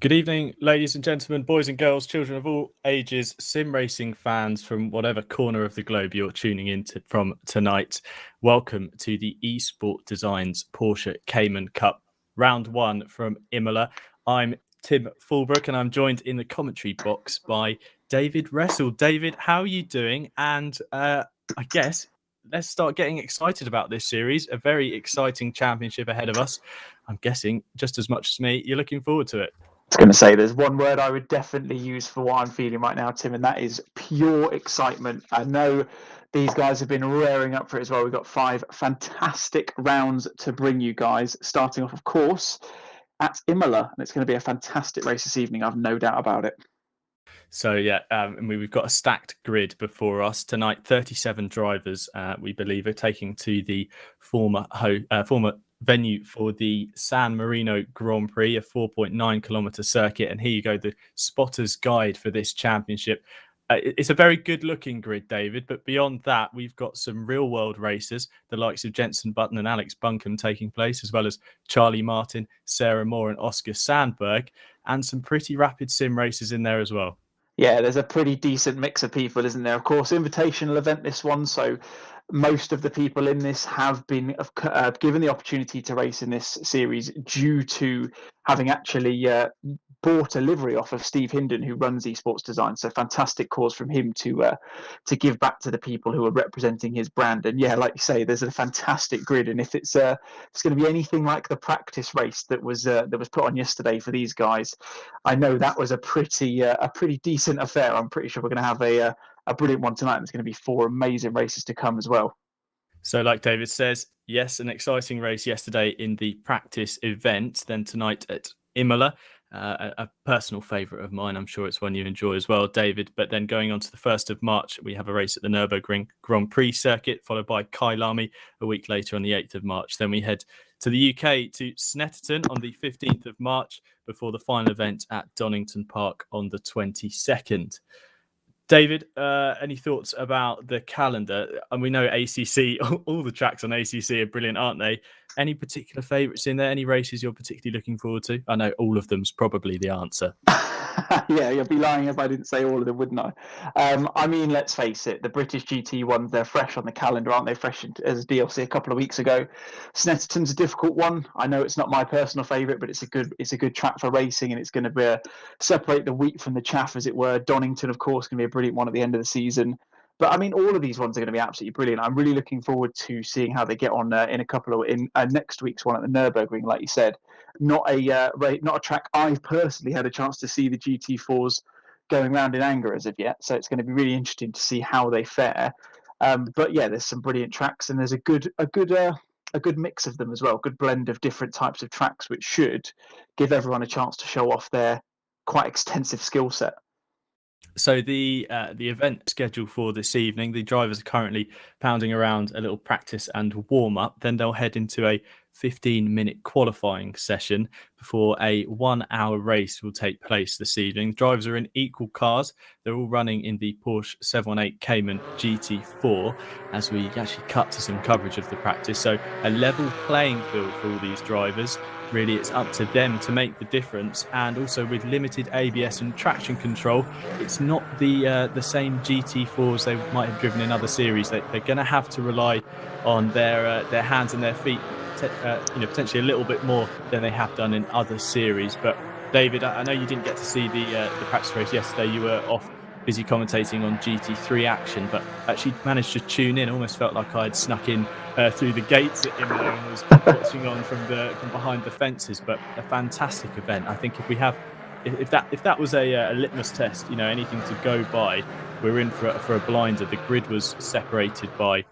Good evening, ladies and gentlemen, boys and girls, children of all ages, sim racing fans from whatever corner of the globe you're tuning in from tonight. Welcome to the Esport Designs Porsche Cayman Cup, round one from Imola. I'm Tim Fulbrook and I'm joined in the commentary box by David Wrestle. David, how are you doing? And I guess let's start getting excited about this series. A very exciting championship ahead of us. I'm guessing just as much as me, you're looking forward to it. I was going to say there's one word I would definitely use for what I'm feeling right now, Tim, and that is pure excitement. I know these guys have been raring up for it as well. We've got 5 fantastic rounds to bring you guys, starting off, of course, at Imola, and it's going to be a fantastic race this evening. I've no doubt about it. So yeah, we've got a stacked grid before us tonight. 37 drivers, we believe, are taking to the former venue for the San Marino Grand Prix, a 4.9 kilometer circuit. And here you go, the spotter's guide for this championship. It's a very good looking grid, David, but beyond that, we've got some real world races, the likes of Jenson Button and Alex Buncombe taking place, as well as Charlie Martin, Sarah Moore and Oscar Sandberg, and some pretty rapid sim races in there as well. Yeah, there's a pretty decent mix of people, isn't there? Of course, invitational event, this one. So most of the people in this have been given the opportunity to race in this series due to having actually bought a livery off of Steve Hinden, who runs Esports Design. So fantastic cause from him to give back to the people who are representing his brand. And yeah, like you say, there's a fantastic grid. And if it's going to be anything like the practice race that was put on yesterday for these guys, I know that was a pretty decent affair. I'm pretty sure we're going to have a brilliant one tonight. There's going to be 4 amazing races to come as well. So like David says, yes, an exciting race yesterday in the practice event. Then tonight at Imola, a personal favourite of mine. I'm sure it's one you enjoy as well, David. But then going on to the 1st of March, we have a race at the Nurburgring Grand Prix circuit, followed by Kyalami a week later on the 8th of March. Then we head to the UK to Snetterton on the 15th of March before the final event at Donington Park on the 22nd. David, any thoughts about the calendar? And we know ACC, all the tracks on ACC are brilliant, aren't they? Any particular favourites in there? Any races you're particularly looking forward to? I know all of them's probably the answer. Yeah, you'd be lying if I didn't say all of them, wouldn't I? I mean, let's face it, the British GT ones, they're fresh on the calendar, aren't they? Fresh as DLC a couple of weeks ago. Snetterton's a difficult one. I know it's not my personal favourite, but it's a good track for racing, and it's going to separate the wheat from the chaff, as it were. Donington, of course, going to be a brilliant one at the end of the season. But I mean, all of these ones are going to be absolutely brilliant. I'm really looking forward to seeing how they get on in next week's one at the Nurburgring, like you said. Not a track I've personally had a chance to see the GT4s going around in anger as of yet. So it's going to be really interesting to see how they fare. But yeah, there's some brilliant tracks, and there's a good mix of them as well. Good blend of different types of tracks, which should give everyone a chance to show off their quite extensive skill set. So the event schedule for this evening, the drivers are currently pounding around a little practice and warm up. Then they'll head into a 15-minute qualifying session before a 1-hour race will take place this evening. Drivers are in equal cars. They're all running in the Porsche 718 Cayman GT4 as we actually cut to some coverage of the practice. So a level playing field for all these drivers. Really, it's up to them to make the difference. And also with limited ABS and traction control, it's not the same GT4s they might have driven in other series. They're going to have to rely on their hands and their feet, potentially a little bit more than they have done in other series. But David, I know you didn't get to see the practice race yesterday. You were off busy commentating on GT3 action, but actually managed to tune in. Almost felt like I had snuck in through the gates at Imola and was watching on from behind the fences. But a fantastic event. I think if that was a litmus test, anything to go by, we're in for a blinder. The grid was separated by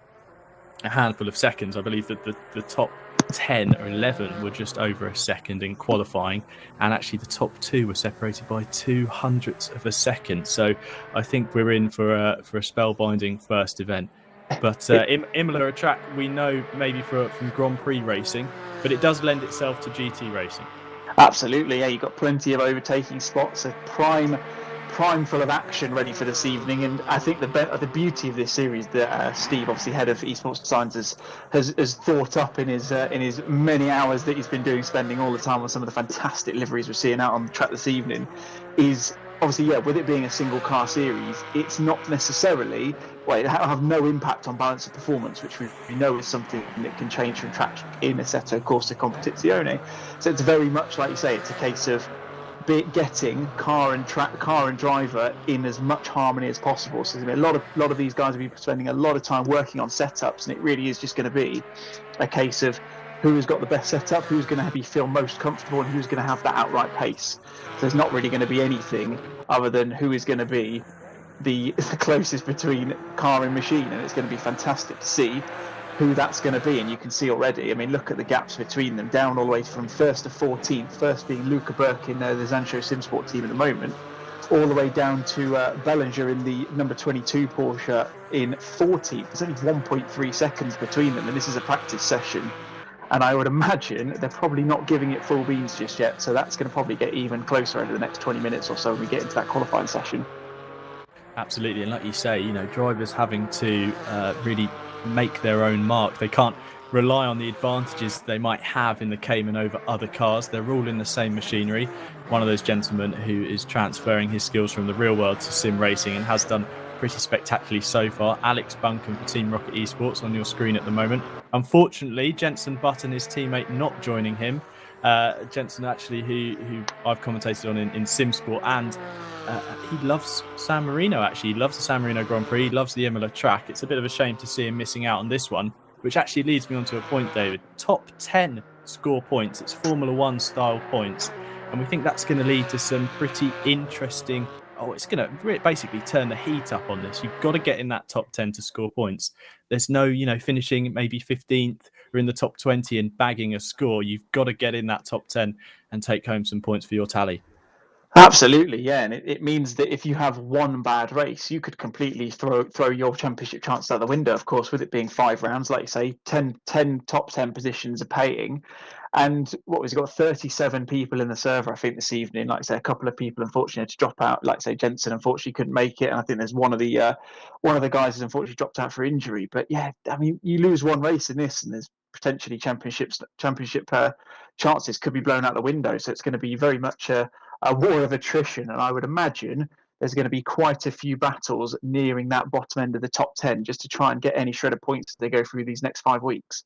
a handful of seconds. I believe that the top 10 or 11 were just over a second in qualifying, and actually the top 2 were separated by 0.02 of a second. So I think we're in for a spellbinding first event. But Imola, a track we know maybe from Grand Prix racing, but it does lend itself to GT racing. Absolutely, yeah. You've got plenty of overtaking spots, a prime prime full of action ready for this evening. And I think the beauty of this series that Steve, obviously head of esports designs, has thought up in his many hours that he's been doing, spending all the time on some of the fantastic liveries we're seeing out on the track this evening, is obviously, yeah, with it being a single car series, it's not necessarily, well, it'll have no impact on balance of performance, which we know is something that can change from track in Assetto Corsa Competizione. So it's very much like you say, it's a case of getting car and driver in as much harmony as possible. So a lot of these guys will be spending a lot of time working on setups, and it really is just going to be a case of who's got the best setup, who's going to feel most comfortable, and who's going to have that outright pace. So there's not really going to be anything other than who is going to be the closest between car and machine, and it's going to be fantastic to see who that's going to be. And you can see already, I mean, look at the gaps between them, down all the way from 1st to 14th, first being Luca Burke in the Zancho Simsport team at the moment, all the way down to Bellinger in the number 22 Porsche in 14th. There's only 1.3 seconds between them, and this is a practice session. And I would imagine they're probably not giving it full beans just yet, so that's going to probably get even closer over the next 20 minutes or so when we get into that qualifying session. Absolutely, and like you say, drivers having to really make their own mark. They can't rely on the advantages they might have in the Cayman over other cars. They're all in the same machinery. One of those gentlemen who is transferring his skills from the real world to sim racing and has done pretty spectacularly so far, Alex Bunkum for Team Rocket Esports on your screen at the moment. Unfortunately, Jenson Button, his teammate, not joining him. Jenson, actually, who I've commentated on in SimSport, and he loves San Marino, actually. He loves the San Marino Grand Prix. He loves the Imola track. It's a bit of a shame to see him missing out on this one, which actually leads me on to a point, David. Top 10 score points. It's Formula One style points. And we think that's going to lead to some pretty interesting... it's going to basically turn the heat up on this. You've got to get in that top 10 to score points. There's no, finishing maybe 15th or in the top 20 and bagging a score. You've got to get in that top 10 and take home some points for your tally. Absolutely, yeah, and it means that if you have one bad race, you could completely throw your championship chances out the window. Of course, with it being 5 rounds, like you say, 10 top 10 positions are paying. And what was it, got 37 people in the server, I think, this evening. Like I say, a couple of people unfortunately had to drop out. Like I say, Jensen unfortunately couldn't make it, and I think there's one of the guys has unfortunately dropped out for injury. But yeah, I mean, you lose one race in this, and there's potentially championship chances could be blown out the window. So it's going to be very much a war of attrition, and I would imagine there's going to be quite a few battles nearing that bottom end of the top 10 just to try and get any shred of points as they go through these next 5 weeks.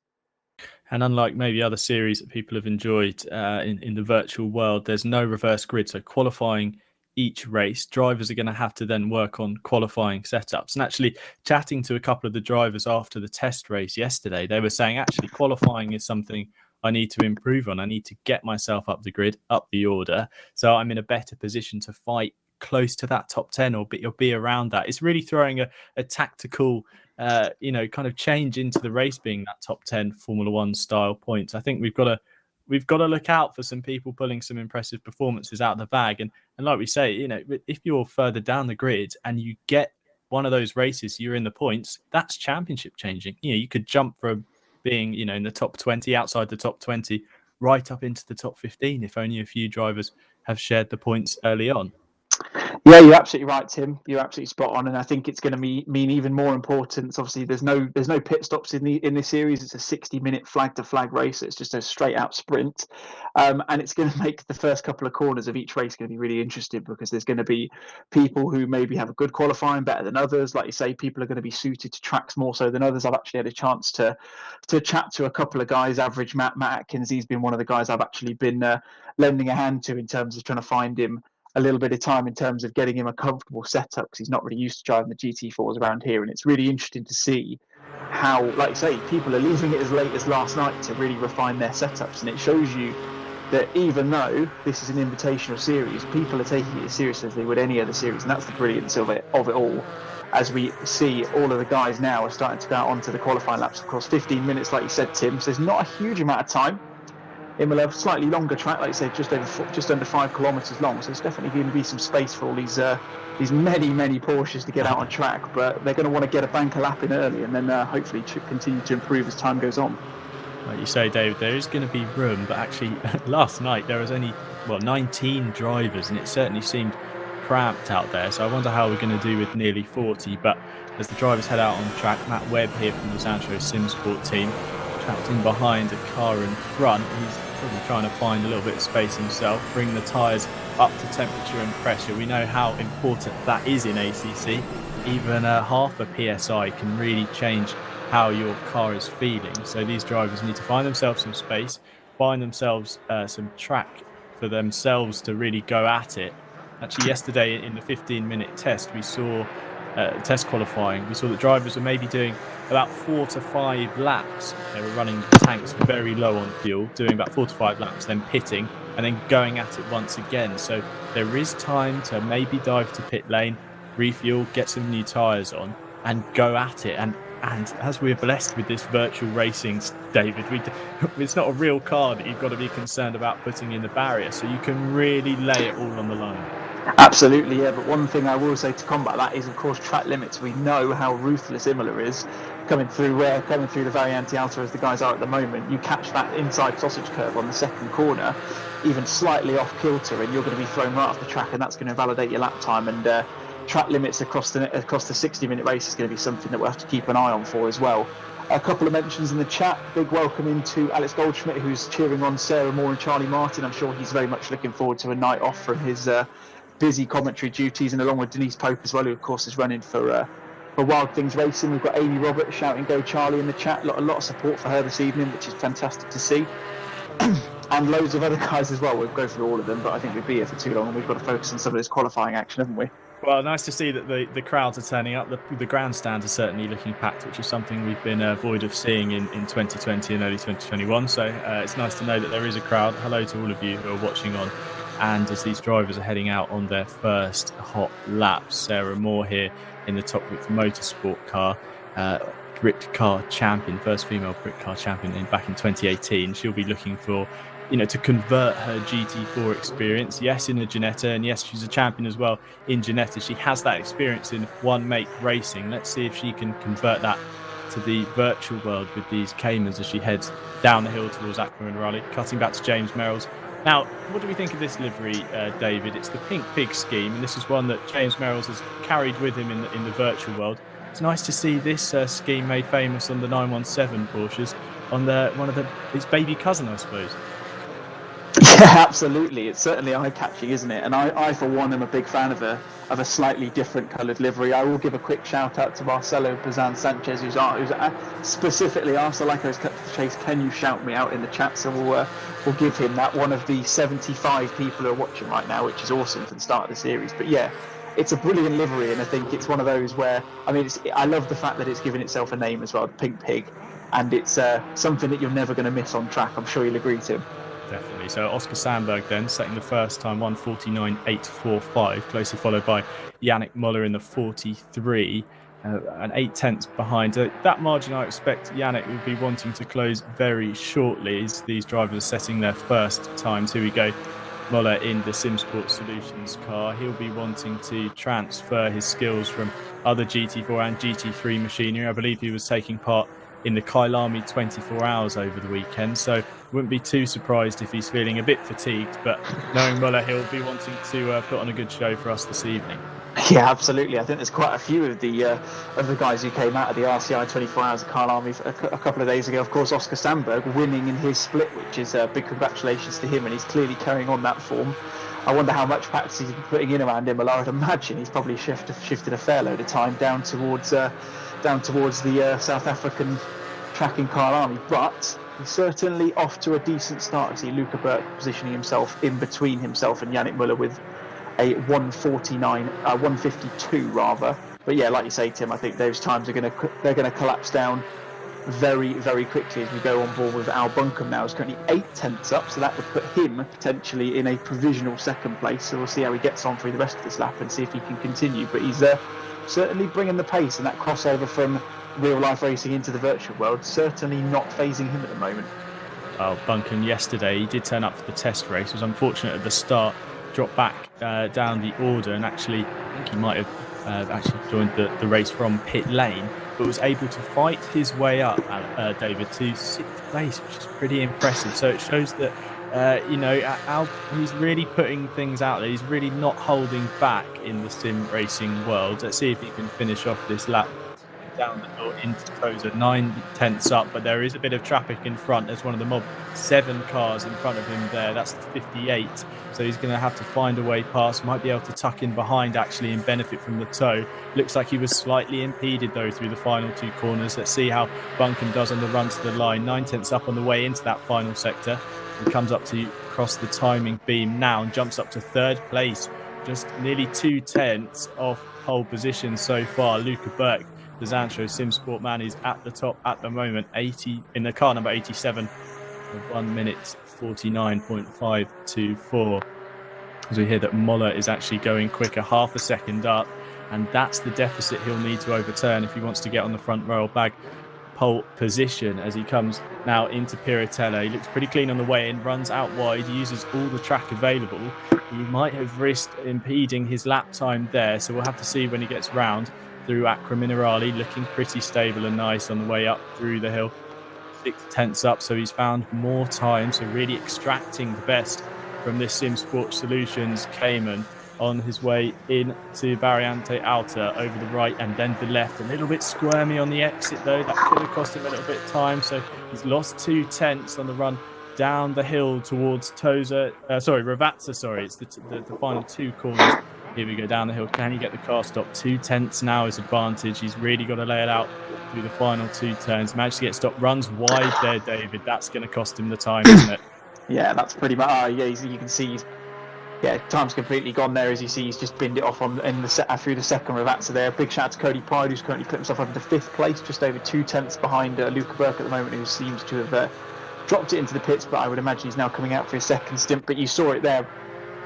And unlike maybe other series that people have enjoyed in the virtual world, there's no reverse grid. So qualifying each race, drivers are going to have to then work on qualifying setups. And actually chatting to a couple of the drivers after the test race yesterday, they were saying actually qualifying is something I need to improve on. I need to get myself up the grid, up the order, so I'm in a better position to fight close to that top 10 or be around that. It's really throwing a tactical kind of change into the race being that top 10 Formula One style points. I think we've got to look out for some people pulling some impressive performances out of the bag. And like we say, if you're further down the grid and you get one of those races, you're in the points, that's championship changing. You could jump from being, in the top 20, outside the top 20, right up into the top 15 if only a few drivers have shared the points early on. Yeah, you're absolutely right, Tim. You're absolutely spot on, and I think it's going to mean even more importance. Obviously, there's no pit stops in this series. It's a 60-minute flag to flag race. It's just a straight out sprint, and it's going to make the first couple of corners of each race going to be really interesting because there's going to be people who maybe have a good qualifying better than others. Like you say, people are going to be suited to tracks more so than others. I've actually had a chance to chat to a couple of guys. Average Matt Atkins, he's been one of the guys I've actually been lending a hand to in terms of trying to find him a little bit of time in terms of getting him a comfortable setup because he's not really used to driving the GT4s around here. And it's really interesting to see how, like you say, people are leaving it as late as last night to really refine their setups. And it shows you that even though this is an invitational series, people are taking it as seriously as they would any other series. And that's the brilliance of it all. As we see, all of the guys now are starting to go out onto the qualifying laps. Of course, 15 minutes, like you said, Tim. So there's not a huge amount of time. Imola, slightly longer track, like I said, just under 5 kilometres long. So there's definitely going to be some space for all these many Porsches to get out on track. But they're going to want to get a banker lap in early and then hopefully continue to improve as time goes on. Like you say, David, there is going to be room, but actually last night there was only 19 drivers, and it certainly seemed cramped out there. So I wonder how we're going to do with nearly 40. But as the drivers head out on track, Matt Webb here from the Zancho SimSport team, trapped in behind a car in front. He's probably trying to find a little bit of space himself, bring the tyres up to temperature and pressure. We know how important that is in ACC. Even half a PSI can really change how your car is feeling. So these drivers need to find themselves some space, find themselves some track for themselves to really go at it. Actually, yesterday in the 15-minute test, we saw test qualifying. We saw that drivers were maybe doing about 4 to 5 laps. They were running tanks very low on fuel, doing about 4 to 5 laps, then pitting, and then going at it once again. So there is time to maybe dive to pit lane, refuel, get some new tyres on, and go at it. And as we're blessed with this virtual racing, David, it's not a real car that you've got to be concerned about putting in the barrier. So you can really lay it all on the line. Absolutely, yeah. But one thing I will say to combat that is, of course, track limits. We know how ruthless Imola is coming through the Variante Alta as the guys are at the moment. You catch that inside sausage curve on the second corner, even slightly off kilter, and you're going to be thrown right off the track, and that's going to invalidate your lap time. And track limits across the 60-minute race is going to be something that we'll have to keep an eye on for as well. A couple of mentions in the chat. Big welcome into Alex Goldschmidt, who's cheering on Sarah Moore and Charlie Martin. I'm sure he's very much looking forward to a night off from his busy commentary duties, and along with Denise Pope as well, who of course is running for Wild Things Racing. We've got Amy Roberts shouting "Go Charlie" in the chat. A lot of support for her this evening, which is fantastic to see. And loads of other guys as well. We'll go through all of them, but I think we'd be here for too long, and we've got to focus on some of this qualifying action, haven't we? Well, nice to see that the crowds are turning up. The grandstand is certainly looking packed, which is something we've been void of seeing in 2020 and early 2021. So it's nice to know that there is a crowd. Hello to all of you who are watching on. And as these drivers are heading out on their first hot laps, Sarah Moore here in the Top Width Motorsport car, Brit Car champion, first female Brit Car champion back in 2018. She'll be looking for, to convert her GT4 experience. Yes, in the Ginetta, and yes, she's a champion as well in Ginetta. She has that experience in one make racing. Let's see if she can convert that to the virtual world with these Caymans as she heads down the hill towards Aquaman Raleigh, cutting back to James Merrills. Now, what do we think of this livery, David? It's the Pink Pig scheme, and this is one that James Merrills has carried with him in the virtual world. It's nice to see this scheme made famous on the 917 Porsches, on his baby cousin, I suppose. Yeah, absolutely. It's certainly eye-catching, isn't it? And I, for one, am a big fan of a slightly different coloured livery. I will give a quick shout-out to Marcelo Bazan Sanchez, who's specifically asked, I like those cut to the chase, can you shout me out in the chat? So we'll give him that, one of the 75 people who are watching right now, which is awesome for the start of the series. But yeah, it's a brilliant livery, and I think it's one of those where, I love the fact that it's given itself a name as well, Pink Pig, and it's something that you're never going to miss on track. I'm sure you'll agree, Tim. Definitely. So Oscar Sandberg then setting the first time 1:49.845, closely followed by Yannick Muller in the 43, and 8 tenths behind. That margin, I expect Yannick will be wanting to close very shortly as these drivers are setting their first times. Here we go. Muller in the SimSport Solutions car. He'll be wanting to transfer his skills from other GT4 and GT3 machinery. I believe he was taking part in the Kyalami 24 hours over the weekend, so wouldn't be too surprised if he's feeling a bit fatigued, but knowing Muller, he'll be wanting to put on a good show for us this evening. Yeah, absolutely. I think there's quite a few of the guys who came out of the RCI 24 hours of Kyalami a couple of days ago. Of course, Oscar Sandberg winning in his split, which is big congratulations to him, and he's clearly carrying on that form. I wonder how much practice he's been putting in around Imola. I'd imagine he's probably shifted a fair load of time down towards the South African track in Kyalami, but he's certainly off to a decent start. I see Luca Burke positioning himself in between himself and Yannick Muller with a 152 rather. But yeah, like you say, Tim, I think those times they're going to collapse down very, very quickly as we go on board with Al Buncombe now. He's currently 8 tenths up, so that would put him potentially in a provisional second place. So we'll see how he gets on through the rest of this lap and see if he can continue. But he's certainly bringing the pace, and that crossover from real life racing into the virtual world certainly not phasing him at the moment. Well, Buncombe yesterday, he did turn up for the test race, was unfortunate at the start, dropped back down the order, and actually I think he might have actually joined the race from pit lane, but was able to fight his way up, David, to sixth place, which is pretty impressive. So it shows that, he's really putting things out there. He's really not holding back in the sim racing world. Let's see if he can finish off this lap down the hill into Tozer, 9 tenths up, but there is a bit of traffic in front. There's one of the mob 7 cars in front of him there. That's the 58. So he's going to have to find a way past. Might be able to tuck in behind actually and benefit from the tow. Looks like he was slightly impeded though through the final 2 corners. Let's see how Buncombe does on the run to the line. 9 tenths up on the way into that final sector. He comes up to cross the timing beam now and jumps up to 3rd place. Just nearly 2 tenths off pole position so far. Luca Burke, the Zancho Sim Sport man, is at the top at the moment, 80 in the car number 87, 1 minute 49.524. As we hear that Moller is actually going quicker, half a second up, and that's the deficit he'll need to overturn if he wants to get on the front royal bag pole position as he comes now into Piratella. He looks pretty clean on the way in, runs out wide, he uses all the track available. He might have risked impeding his lap time there, so we'll have to see when he gets round through Acqua Minerale, looking pretty stable and nice on the way up through the hill. 6 tenths up, so he's found more time, so really extracting the best from this Sim Sport Solutions Cayman on his way into Variante Alta over the right and then the left. A little bit squirmy on the exit though, that could have cost him a little bit of time, so he's lost 2 tenths on the run down the hill towards Ravazza, it's the final 2 corners. Here we go down the hill. Can he get the car stopped? 2 tenths now is advantage. He's really got to lay it out through the final 2 turns. Managed to get stopped. Runs wide there, David. That's going to cost him the time, isn't it? Yeah, that's pretty much. You can see time's completely gone there. As you see, he's just binned it off through the second Ravazza there. Big shout out to Cody Pride, who's currently put himself up into 5th place, just over 2 tenths behind Luca Burke at the moment, who seems to have dropped it into the pits, but I would imagine he's now coming out for his second stint. But you saw it there.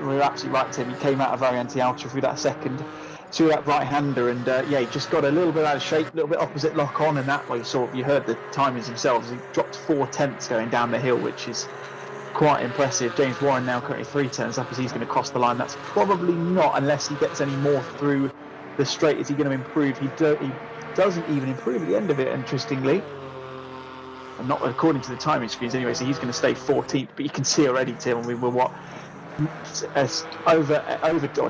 We were absolutely right, Tim. He came out of Variante Alta through that second to that right-hander, and he just got a little bit out of shape, a little bit opposite lock-on, and that way you heard the timings themselves. He dropped 4 tenths going down the hill, which is quite impressive. James Warren now currently 3 tenths up as he's going to cross the line. That's probably not, unless he gets any more through the straight. Is he going to improve? He doesn't even improve at the end of it, interestingly. And not according to the timing screens anyway, so he's going to stay 14th. But you can see already, Tim, we were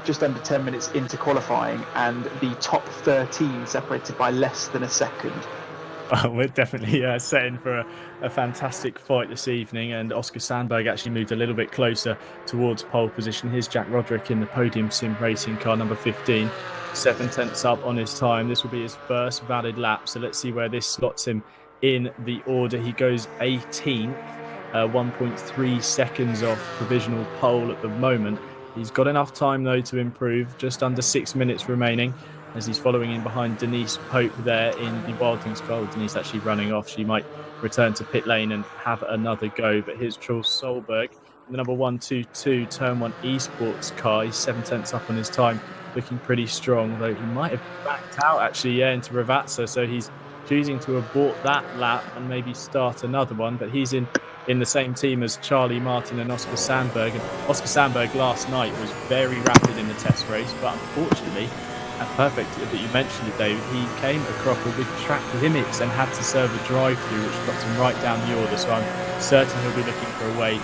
just under 10 minutes into qualifying, and the top 13 separated by less than a second. We're definitely setting for a fantastic fight this evening, and Oscar Sandberg actually moved a little bit closer towards pole position. Here's Jack Roderick in the podium sim racing car number 15, 7 tenths up on his time. This will be his first valid lap, so let's see where this slots him in the order. He goes 18th, 1.3 seconds off provisional pole at the moment. He's got enough time though to improve, just under 6 minutes remaining, as he's following in behind Denise Pope there in the Wild Things car. Denise actually running off. She might return to pit lane and have another go. But here's Charles Solberg in the number 122 Turn 1 Esports car. He's 7 tenths up on his time, looking pretty strong, though he might have backed out actually, into Ravazza. So he's choosing to abort that lap and maybe start another one. But he's in the same team as Charlie Martin and Oscar Sandberg. And Oscar Sandberg last night was very rapid in the test race, but unfortunately, perfect that you mentioned it, David, he came across with track limits and had to serve a drive-through, which dropped him right down the order. So I'm certain he'll be looking for a way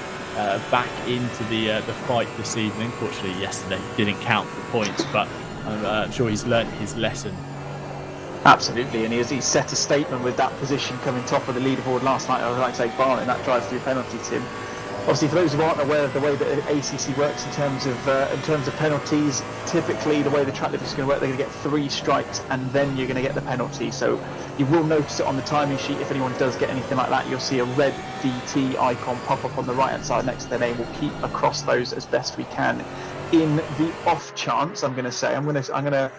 back into the fight this evening. Fortunately, yesterday didn't count for points, but I'm sure he's learnt his lesson. Absolutely, and he set a statement with that position coming top of the leaderboard last night. I would like to say, barring that drive-through penalty, Tim. Obviously, for those who aren't aware of the way that ACC works in terms of penalties, typically the way the track limit is going to work, they're going to get 3 strikes and then you're going to get the penalty. So you will notice it on the timing sheet. If anyone does get anything like that, you'll see a red DT icon pop up on the right hand side next to their name. We'll keep across those as best we can. In the off chance, I'm going to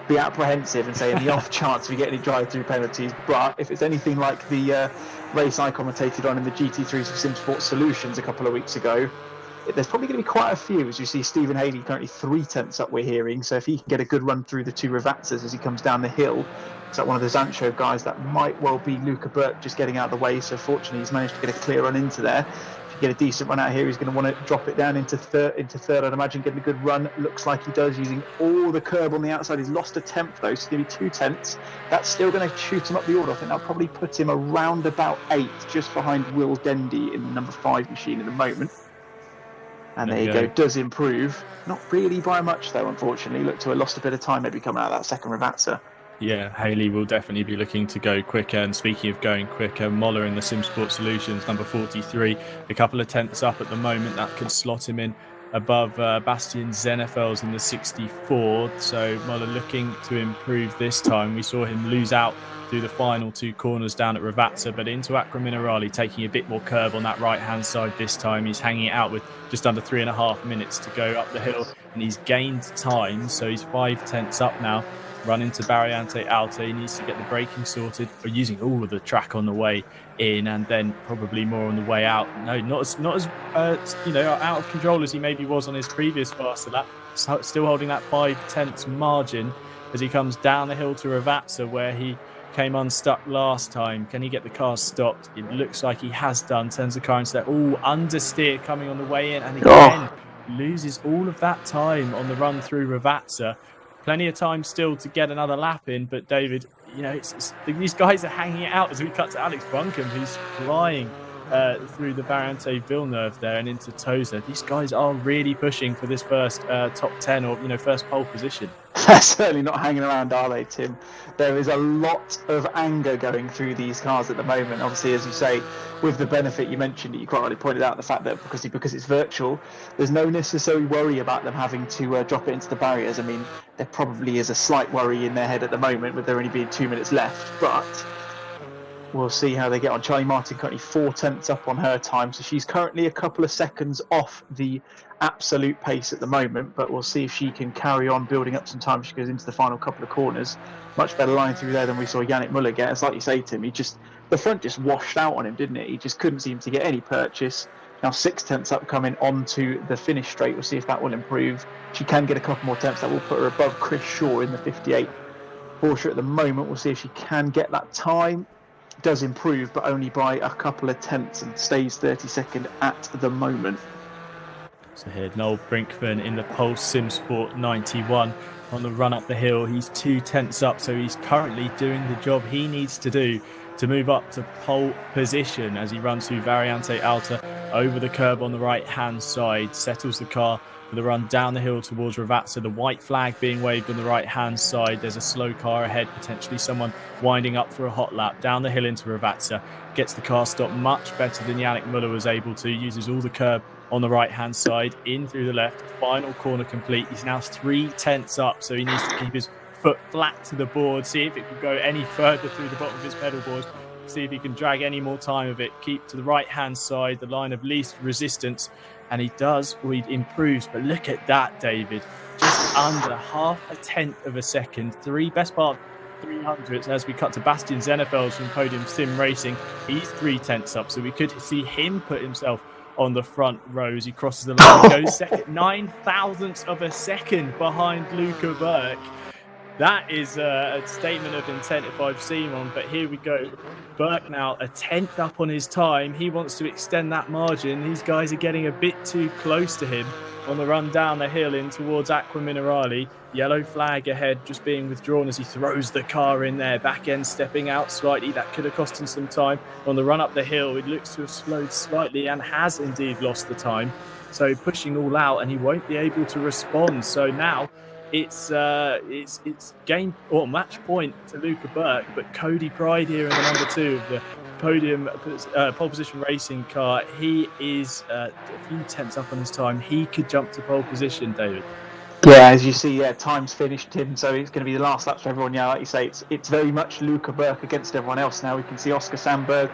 be apprehensive and say in the off chance we get any drive-through penalties, but if it's anything like the race I commentated on in the GT3 Sim Sport Solutions a couple of weeks ago, there's probably going to be quite a few. As you see, Stephen Haley currently 3 tenths up, we're hearing, so if he can get a good run through the 2 Ravazzas as he comes down the hill, it's like one of the Zancho guys, that might well be Luca Burke just getting out of the way. So fortunately he's managed to get a clear run into there. If get a decent run out here. He's going to want to drop it down into third. I'd imagine getting a good run. Looks like he does, using all the curb on the outside. He's lost a tenth though, so maybe 2 tenths. That's still going to shoot him up the order. I think that'll probably put him around about 8th, just behind Will Dendy in the number 5 machine at the moment. And there you go. Does improve. Not really by much though, unfortunately. Looked to have lost a bit of time maybe coming out of that second Ravazza. Yeah, Haley will definitely be looking to go quicker. And speaking of going quicker, Moller in the SimSport Solutions, number 43, a couple of tenths up at the moment. That could slot him in above Bastian Zenefels in the 64th. So Moller looking to improve this time. We saw him lose out through the final 2 corners down at Ravazza, but into Acqua Minerale, taking a bit more curb on that right-hand side this time. He's hanging it out with just under 3.5 minutes to go up the hill, and he's gained time, so he's 5 tenths up now. Run into Variante Alta. He needs to get the braking sorted, or using all of the track on the way in, and then probably more on the way out. No, not as out of control as he maybe was on his previous faster lap. Still holding that 5 tenths margin as he comes down the hill to Ravazza, where he came unstuck last time. Can he get the car stopped? It looks like he has done. Turns the car into that understeer coming on the way in, and again loses all of that time on the run through Ravazza. Plenty of time still to get another lap in, but David, these guys are hanging it out as we cut to Alex Buncombe, who's flying through the Variante Villeneuve there and into Tosa. These guys are really pushing for this first top 10 or first pole position. They're certainly not hanging around, are they, Tim? There is a lot of anger going through these cars at the moment. Obviously, as you say, with the benefit you mentioned, you quite rightly pointed out the fact that because it's virtual, there's no necessary worry about them having to drop it into the barriers. I mean, there probably is a slight worry in their head at the moment with there only being 2 minutes left, but we'll see how they get on. Charlie Martin currently 4 tenths up on her time, so she's currently a couple of seconds off the absolute pace at the moment, but we'll see if she can carry on building up some time as she goes into the final couple of corners. Much better line through there than we saw Yannick Muller get. It's like you say, Tim, the front just washed out on him, didn't it? He just couldn't seem to get any purchase. Now 6 tenths up coming onto the finish straight. We'll see if that will improve. She can get a couple more tenths. That will put her above Chris Shaw in the 58 Porsche at the moment. We'll see if she can get that time. Does improve, but only by a couple of tenths, and stays 32nd at the moment. So here, Noel Brinkman in the Pulse SimSport 91 on the run up the hill. He's 2 tenths up, so he's currently doing the job he needs to do to move up to pole position as he runs through Variante Alta over the curb on the right-hand side, settles the car for the run down the hill towards Ravazza. The white flag being waved on the right-hand side. There's a slow car ahead, potentially someone winding up for a hot lap. Down the hill into Ravazza. Gets the car stopped much better than Yannick Muller was able to. Uses all the curb on the right-hand side, in through the left. Final corner complete. He's now 3 tenths up, so he needs to keep his foot flat to the board, see if it can go any further through the bottom of his pedal board, see if he can drag any more time of it. Keep to the right-hand side, the line of least resistance, and he does, or he improves. But look at that, David. Just under half a tenth of a second. Best part 300s as we cut to Bastian Zenefels from Podium Sim Racing. He's 3 tenths up, so we could see him put himself on the front row as he crosses the line. Goes second, 9 thousandths of a second behind Luca Burke. That is a statement of intent if I've seen one, but here we go. Burke now a tenth up on his time. He wants to extend that margin. These guys are getting a bit too close to him on the run down the hill in towards Acqua Minerale. Yellow flag ahead just being withdrawn as he throws the car in there. Back end stepping out slightly. That could have cost him some time. On the run up the hill, it looks to have slowed slightly and has indeed lost the time. So pushing all out, and he won't be able to respond. So now it's game or match point to Luca Burke, but Cody Pride here in the number 2 of the podium pole position racing car. He is a few tenths up on his time. He could jump to pole position, David. Yeah, as you see, time's finished, Tim, so it's going to be the last laps for everyone. Yeah, like you say, it's very much Luca Burke against everyone else now. We can see Oscar Sandberg,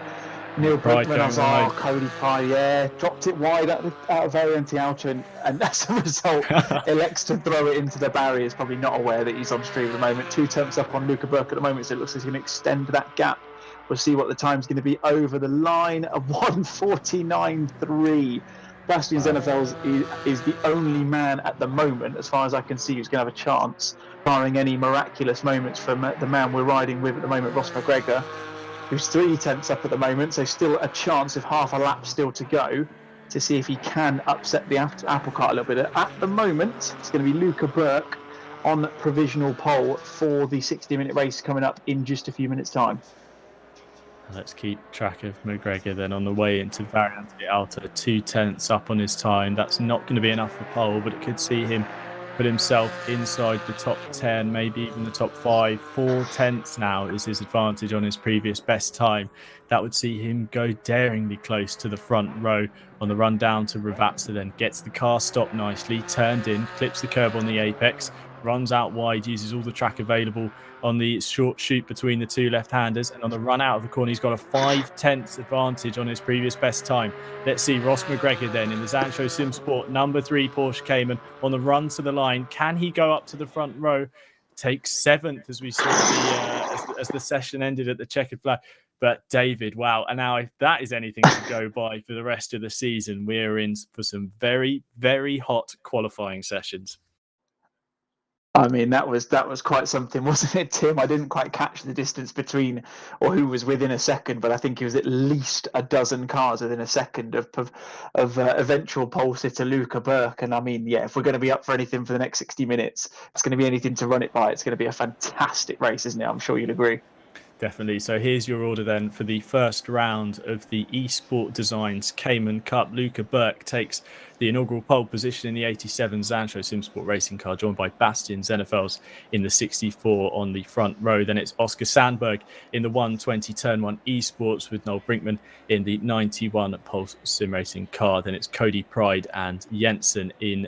Neil Brinkman, Cody Pride, dropped it wide out of Variante Alta, and as a result, elects to throw it into the barriers. Probably not aware that he's on stream at the moment. 2 tenths up on Luca Burke at the moment, so it looks like he's going to extend that gap. We'll see what the time's going to be over the line of 1:49.3. Bastian Zenefels is the only man at the moment, as far as I can see, who's going to have a chance, barring any miraculous moments from the man we're riding with at the moment, Ross McGregor, who's 3 tenths up at the moment, so still a chance of half a lap still to go. to see if he can upset the apple cart a little bit. At the moment, it's going to be Luca Burke on provisional pole for the 60-minute race coming up in just a few minutes' time. Let's keep track of McGregor then on the way into Variante Alta, 2/10 up on his time. That's not going to be enough for pole, but it could see him put himself inside the top 10, maybe even the top 5. 4/10 now is his advantage on his previous best time. That would see him go daringly close to the front row on the run down to Ravazza, then gets the car stopped nicely, turned in, clips the curb on the apex, runs out wide, uses all the track available on the short shoot between the two left-handers, and on the run out of the corner, he's got a 5/10 advantage on his previous best time. Let's see Ross McGregor then in the Zancho Sim Sport number 3 Porsche Cayman on the run to the line. Can he go up to the front row? Takes 7th as we saw as the session ended at the checkered flag. But David, wow! And now if that is anything to go by for the rest of the season, we're in for some very, very hot qualifying sessions. I mean, that was quite something, wasn't it, Tim? I didn't quite catch the distance between, or who was within a second, but I think it was at least a dozen cars within a second of eventual pole sitter Luca Burke. And I mean, yeah, if we're going to be up for anything for the next 60 minutes, it's going to be anything to run it by. It's going to be a fantastic race, isn't it? I'm sure you'd agree. Definitely. So here's your order then for the first round of the eSport Designs Cayman Cup. Luca Burke takes the inaugural pole position in the 87 Zancho Simsport racing car, joined by Bastian Zenefels in the 64 on the front row. Then it's Oscar Sandberg in the 120 Turn 1 eSports with Noel Brinkman in the 91 Pulse Sim Racing car. Then it's Cody Pride and Jensen in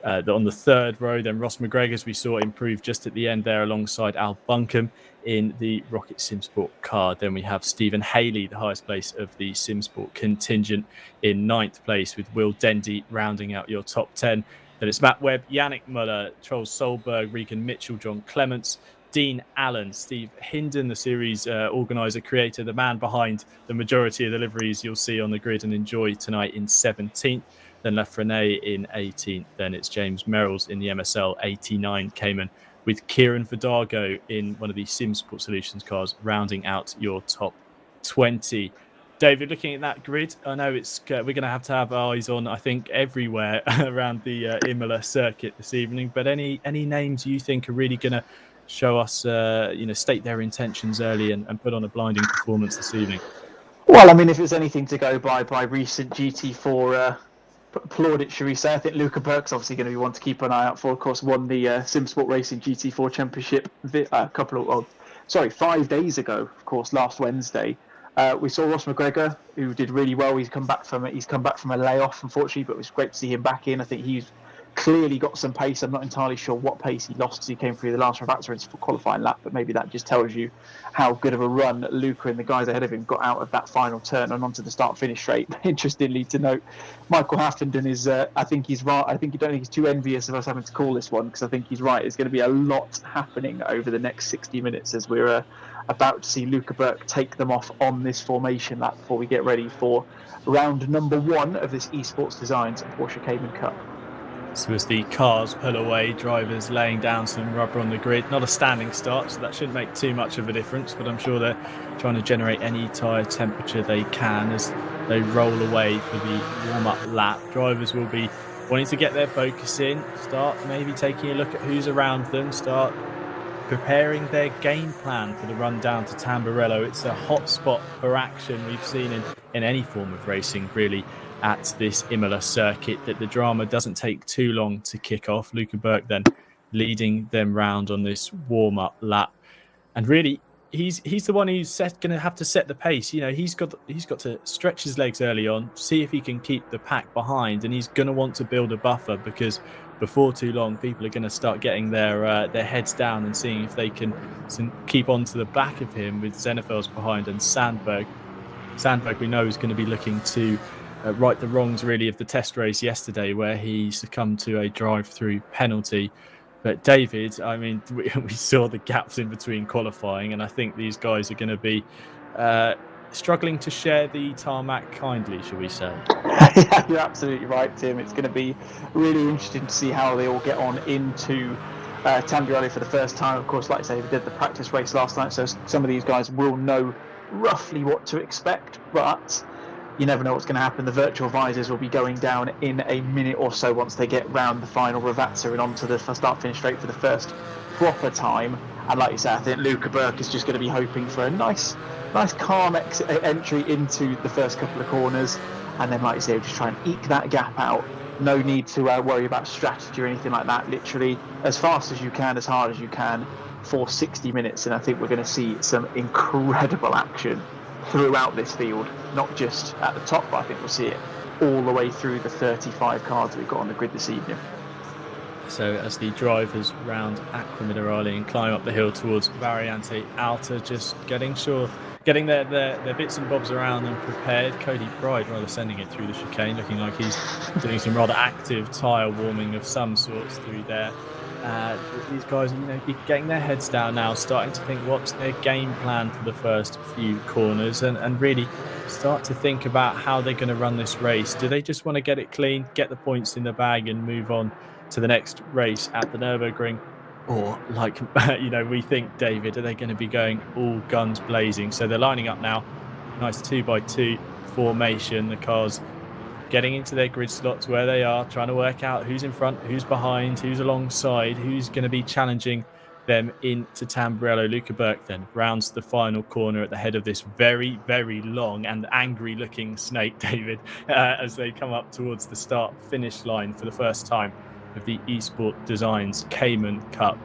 on the third row. Then Ross McGregor, as we saw, improve just at the end there alongside Al Buncombe in the Rocket Simsport car. Then we have Stephen Haley, the highest place of the Simsport contingent, in 9th place, with Will Dendy rounding out your top 10. Then it's Matt Webb, Yannick Muller, Charles Solberg, Regan Mitchell, John Clements, Dean Allen, Steve Hinden, the series organiser, creator, the man behind the majority of the liveries you'll see on the grid and enjoy tonight, in 17th. Then Lafrene in 18th. Then it's James Merrills in the MSL 89 Cayman, with Kieran Vidago in one of the Simsport Solutions cars rounding out your top 20. David, looking at that grid, I know we're going to have eyes on, I think, everywhere around the Imola circuit this evening. But any names you think are really going to show us, state their intentions early and put on a blinding performance this evening? Well, I mean, if it's anything to go by recent GT4 plaudits, should we say, I think Luca Burke's obviously going to be one to keep an eye out for. Of course, won the Simsport Racing GT4 Championship 5 days ago. Of course, last Wednesday. We saw Ross McGregor, who did really well. He's come back from a layoff, unfortunately, but it was great to see him back in. I think he's clearly got some pace. I'm not entirely sure what pace he lost as he came through the last Ravazza in qualifying lap, but maybe that just tells you how good of a run Luca and the guys ahead of him got out of that final turn and onto the start-finish straight. Interestingly to note, Michael Haffenden is, I think he's right. I don't think he's too envious of us having to call this one, because I think he's right. There's going to be a lot happening over the next 60 minutes as we're about to see Luca Burke take them off on this formation lap before we get ready for round number 1 of this eSports Designs Porsche Cayman Cup. So as the cars pull away, drivers laying down some rubber on the grid. Not a standing start, so that shouldn't make too much of a difference, but I'm sure they're trying to generate any tyre temperature they can as they roll away for the warm-up lap. Drivers will be wanting to get their focus in, start maybe taking a look at who's around them, start preparing their game plan for the run down to Tamburello. It's a hot spot for action we've seen in any form of racing, really, at this Imola circuit, that the drama doesn't take too long to kick off. Luca Burke then leading them round on this warm-up lap, and really he's the one who's going to have to set the pace. You know, he's got to stretch his legs early on, see if he can keep the pack behind, and he's going to want to build a buffer, because before too long people are going to start getting their heads down and seeing if they can keep on to the back of him, with Zenefels behind and Sandberg we know is going to be looking to right the wrongs, really, of the test race yesterday, where he succumbed to a drive-through penalty. But David, I mean, we saw the gaps in between qualifying, and I think these guys are going to be struggling to share the tarmac kindly, shall we say? Yeah, you're absolutely right, Tim. It's going to be really interesting to see how they all get on into Tamburello for the first time. Of course, like I say, they did the practice race last night, so some of these guys will know roughly what to expect, but you never know what's going to happen. The virtual visors will be going down in a minute or so once they get round the final Ravazza and onto the start-finish straight for the first proper time. And like you said, I think Luca Burke is just going to be hoping for a nice calm entry into the first couple of corners, and then, like you say, just try and eke that gap out. No need to worry about strategy or anything like that. Literally as fast as you can, as hard as you can, for 60 minutes, and I think we're going to see some incredible action throughout this field, not just at the top, but I think we'll see it all the way through the 35 cars that we've got on the grid this evening. So as the drivers round Acqua Minerale and climb up the hill towards Variante Alta, just getting their bits and bobs around and prepared. Cody Pride rather sending it through the chicane, looking like he's doing some rather active tyre warming of some sorts through there. These guys, be getting their heads down now, starting to think what's their game plan for the first few corners, and really start to think about how they're going to run this race. Do they just want to get it clean, get the points in the bag, and move on to the next race at the Nurburgring? Or, like, we think, David, are they going to be going all guns blazing? So they're lining up now. Nice 2x2 formation. The cars getting into their grid slots where they are, trying to work out who's in front, who's behind, who's alongside, who's going to be challenging them into Tamburello. Luca Burke then rounds the final corner at the head of this very, very long and angry-looking snake, David, as they come up towards the start-finish line for the first time of the Esport Designs Cayman Cup.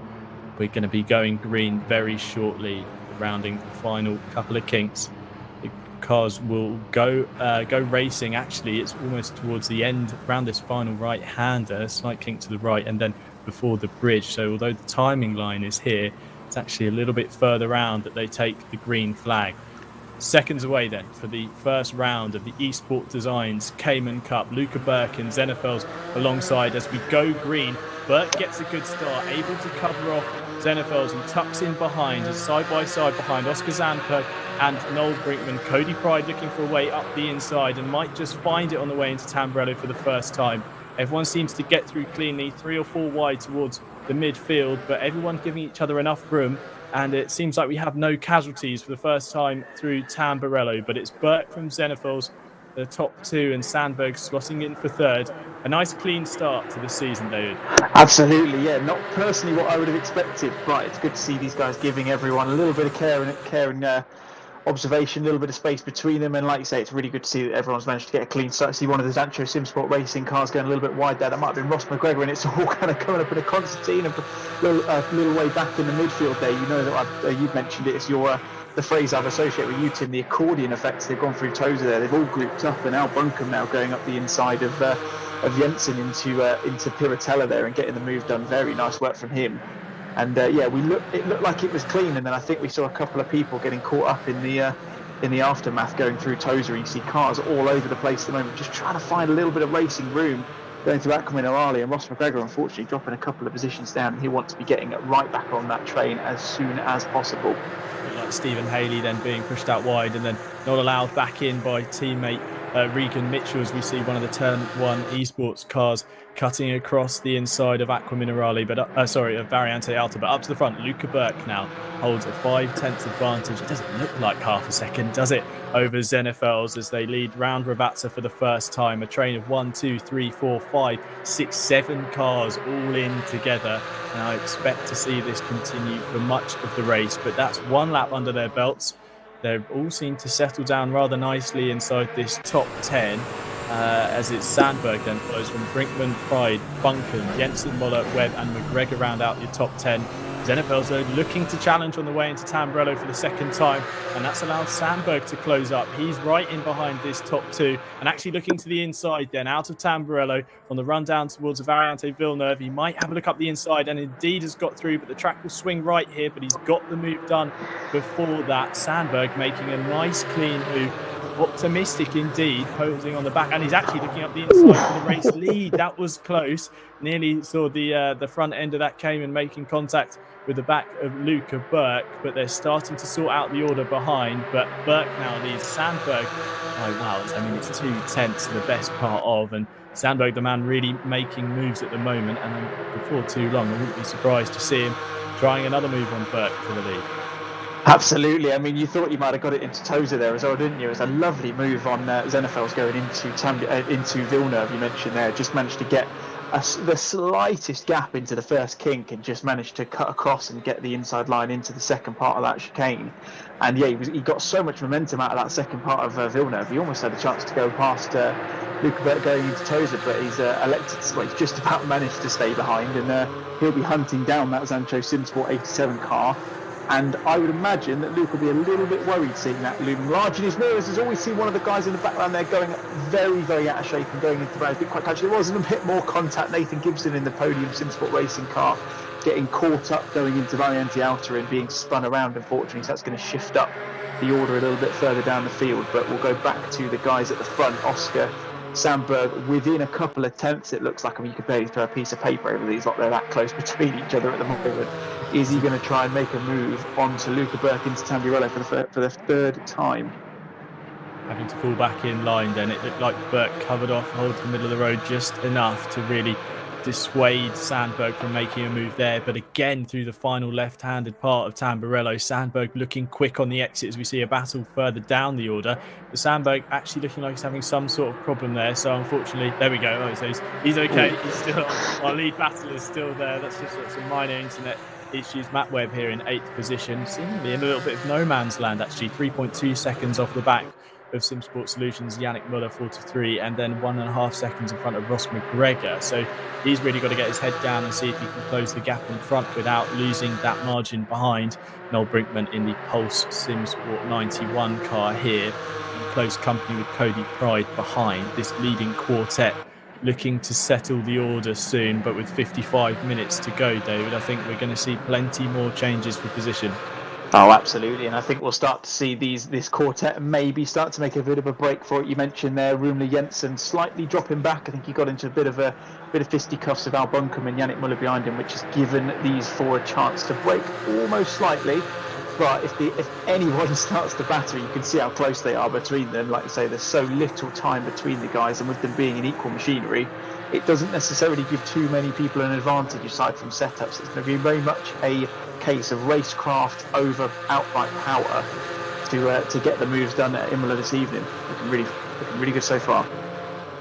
We're going to be going green very shortly, rounding the final couple of kinks. The cars will go racing. Actually, it's almost towards the end, around this final right-hander, slight kink to the right, and then before the bridge. So although the timing line is here, it's actually a little bit further round that they take the green flag. Seconds away then for the first round of the Esport Designs Cayman Cup. Luca Burke and Zenefels alongside as we go green. Burke gets a good start, able to cover off Zenefels and tucks in behind, and side by side behind Oscar Zanko and Noel Brinkman. Cody Pride looking for a way up the inside and might just find it on the way into Tamburello for the first time. Everyone seems to get through cleanly, 3 or 4 wide towards the midfield, but everyone giving each other enough room. And it seems like we have no casualties for the first time through Tamburello, but it's Burke from Zenefels, the top 2, and Sandberg slotting in for 3rd. A nice clean start to the season, David. Absolutely, yeah. Not personally what I would have expected, but it's good to see these guys giving everyone a little bit of care and observation, a little bit of space between them, and like you say, it's really good to see that everyone's managed to get a clean start. I see one of the Zancho Simsport Racing cars going a little bit wide there. That might have been Ross McGregor, and it's all kind of coming up in a Constantine, a little way back in the midfield there. You know that you've mentioned it. It's the phrase I've associated with you, Tim, the accordion effects. They've gone through Tozer there. They've all grouped up, and now Bunkum now going up the inside of Jensen into Piratella there and getting the move done. Very nice work from him. And it looked like it was clean, and then I think we saw a couple of people getting caught up in the aftermath going through Tozer. You see cars all over the place at the moment, just trying to find a little bit of racing room going through Acqua Minerale, and Ross McGregor unfortunately dropping a couple of positions down, and he wants to be getting right back on that train as soon as possible. Like Stephen Haley then being pushed out wide and then not allowed back in by teammate Regan Mitchell, as we see one of the Turn 1 esports cars cutting across the inside of Acqua Minerale, of Variante Alta, but up to the front. Luca Burke now holds a 5/10 advantage. It doesn't look like half a second, does it, over Zenefels as they lead round Ravazza for the first time. A train of 1, 2, 3, 4, 5, 6, 7 cars all in together, and I expect to see this continue for much of the race, but that's one lap under their belts. They all seem to settle down rather nicely inside this top 10, as it's Sandberg then follows from Brinkman, Pride, Bunken, Jensen, Moller, Webb and McGregor round out your top 10. Zenefels looking to challenge on the way into Tamburello for the second time, and that's allowed Sandberg to close up. He's right in behind this top 2 and actually looking to the inside then out of Tamburello on the run down towards Variante Villeneuve. He might have a look up the inside and indeed has got through, but the track will swing right here, but he's got the move done before that. Sandberg making a nice clean move. Optimistic indeed, posing on the back, and he's actually looking up the inside for the race lead. That was close. Nearly saw the front end of that Cayman making contact with the back of Luca Burke, but they're starting to sort out the order behind. But Burke now leads Sandberg. Oh wow, I mean, it's 2/10 to the best part of, and Sandberg, the man really making moves at the moment, and before too long I wouldn't be surprised to see him trying another move on Burke for the lead. Absolutely. I mean, you thought you might have got it into Tozer there as well, didn't you? It was a lovely move on Zenefels going into Villeneuve. You mentioned there, just managed to get the slightest gap into the first kink and just managed to cut across and get the inside line into the second part of that chicane. And yeah, he got so much momentum out of that second part of Villeneuve. He almost had a chance to go past Lucas going into Tozer, but he's he's just about managed to stay behind, and he'll be hunting down that Sancho Simsport 87 car. And I would imagine that Luke will be a little bit worried seeing that looming large in his mirrors. Has always seen one of the guys in the background there going very, very out of shape and going into the round. Quite catchy. There wasn't a bit more contact. Nathan Gibson in the podium Simsport racing car getting caught up going into Variante Outer and being spun around, unfortunately. So that's going to shift up the order a little bit further down the field. But we'll go back to the guys at the front. Oscar Sandberg within a couple of tenths, it looks like. I mean, you could barely throw a piece of paper over these, like they're that close between each other at the moment. Is he going to try and make a move onto Luca Burke into Tamburello for the third time? Having to fall back in line then. It looked like Burke covered off, holds the middle of the road just enough to really dissuade Sandberg from making a move there. But again, through the final left-handed part of Tamburello, Sandberg looking quick on the exit as we see a battle further down the order. But Sandberg actually looking like he's having some sort of problem there. So unfortunately, there we go. Oh, so he's okay. He's still, our lead battle is still there. That's just some minor internet issues. Matt Webb here in 8th position, seemingly in a little bit of no man's land actually. 3.2 seconds off the back of SimSport Solutions, Yannick Muller 43, and then 1.5 seconds in front of Ross McGregor. So he's really got to get his head down and see if he can close the gap in front without losing that margin behind. Noel Brinkman in the Pulse SimSport 91 car here, in close company with Cody Pride behind. This leading quartet looking to settle the order soon, but with 55 minutes to go, David, I think we're going to see plenty more changes for position. Oh, absolutely, and I think we'll start to see this quartet maybe start to make a bit of a break for it. You mentioned there, Rumler Jensen slightly dropping back. I think he got into a bit of fisticuffs with Al Buncombe and Yannick Muller behind him, which has given these four a chance to break almost slightly. But if anyone starts to batter, you can see how close they are between them. Like I say, there's so little time between the guys, and with them being in equal machinery, it doesn't necessarily give too many people an advantage aside from setups. It's going to be very much a case of racecraft over outright power to get the moves done at Imola this evening. Looking really good so far.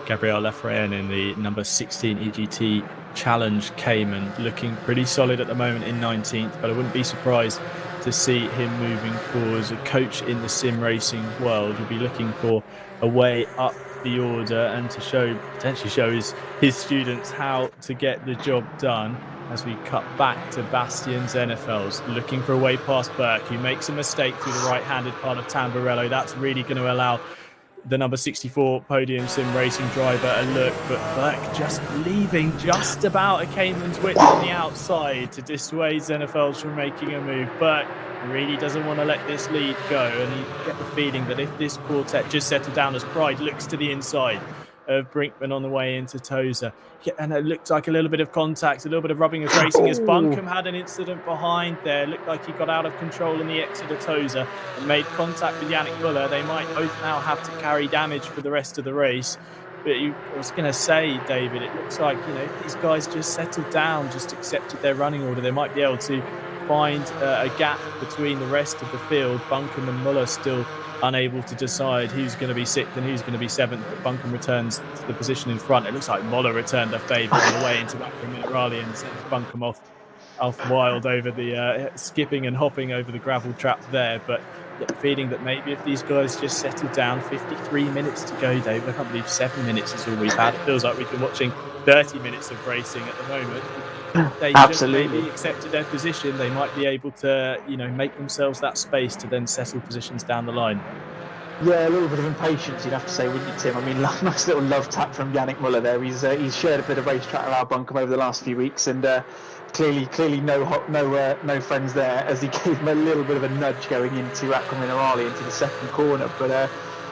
Gabriel Lafrayen in the number 16 EGT Challenge Cayman, looking pretty solid at the moment in 19th, but I wouldn't be surprised to see him moving forward as a coach in the sim racing world. He'll be looking for a way up the order and to potentially show his students how to get the job done. As we cut back to Bastian Zenefels, looking for a way past Burke, who makes a mistake through the right-handed part of Tamburello. That's really going to allow the number 64 podium sim racing driver a look, but Burke just leaving just about a Cayman's width on the outside to dissuade Zenefels from making a move. Burke really doesn't want to let this lead go, and you get the feeling that if this quartet just settled down as Pride looks to the inside of Brinkman on the way into Tozer. And it looked like a little bit of contact, a little bit of rubbing of racing as Buncombe had an incident behind there. Looked like he got out of control in the exit of Tozer and made contact with Yannick Muller. They might both now have to carry damage for the rest of the race. But I was going to say, David, it looks like, if these guys just settled down, just accepted their running order, they might be able to find a gap between the rest of the field. Buncombe and Muller still unable to decide who's going to be 6th and who's going to be 7th, but Buncombe returns to the position in front. It looks like Muller returned a favour on the way into that Minerali and sends Buncombe off wild over the skipping and hopping over the gravel trap there. But get the feeling that maybe if these guys just settle down, 53 minutes to go, Dave. I can't believe 7 minutes is all we've had. It feels like we've been watching 30 minutes of racing at the moment. They Absolutely. just maybe accepted their position, they might be able to, make themselves that space to then settle positions down the line. Yeah, a little bit of impatience, you'd have to say, wouldn't you, Tim? I mean, nice little love tap from Yannick Muller there. He's shared a bit of racetrack with our Buncombe over the last few weeks, and clearly no friends there, as he gave him a little bit of a nudge going into Aqua Minerali into the second corner. But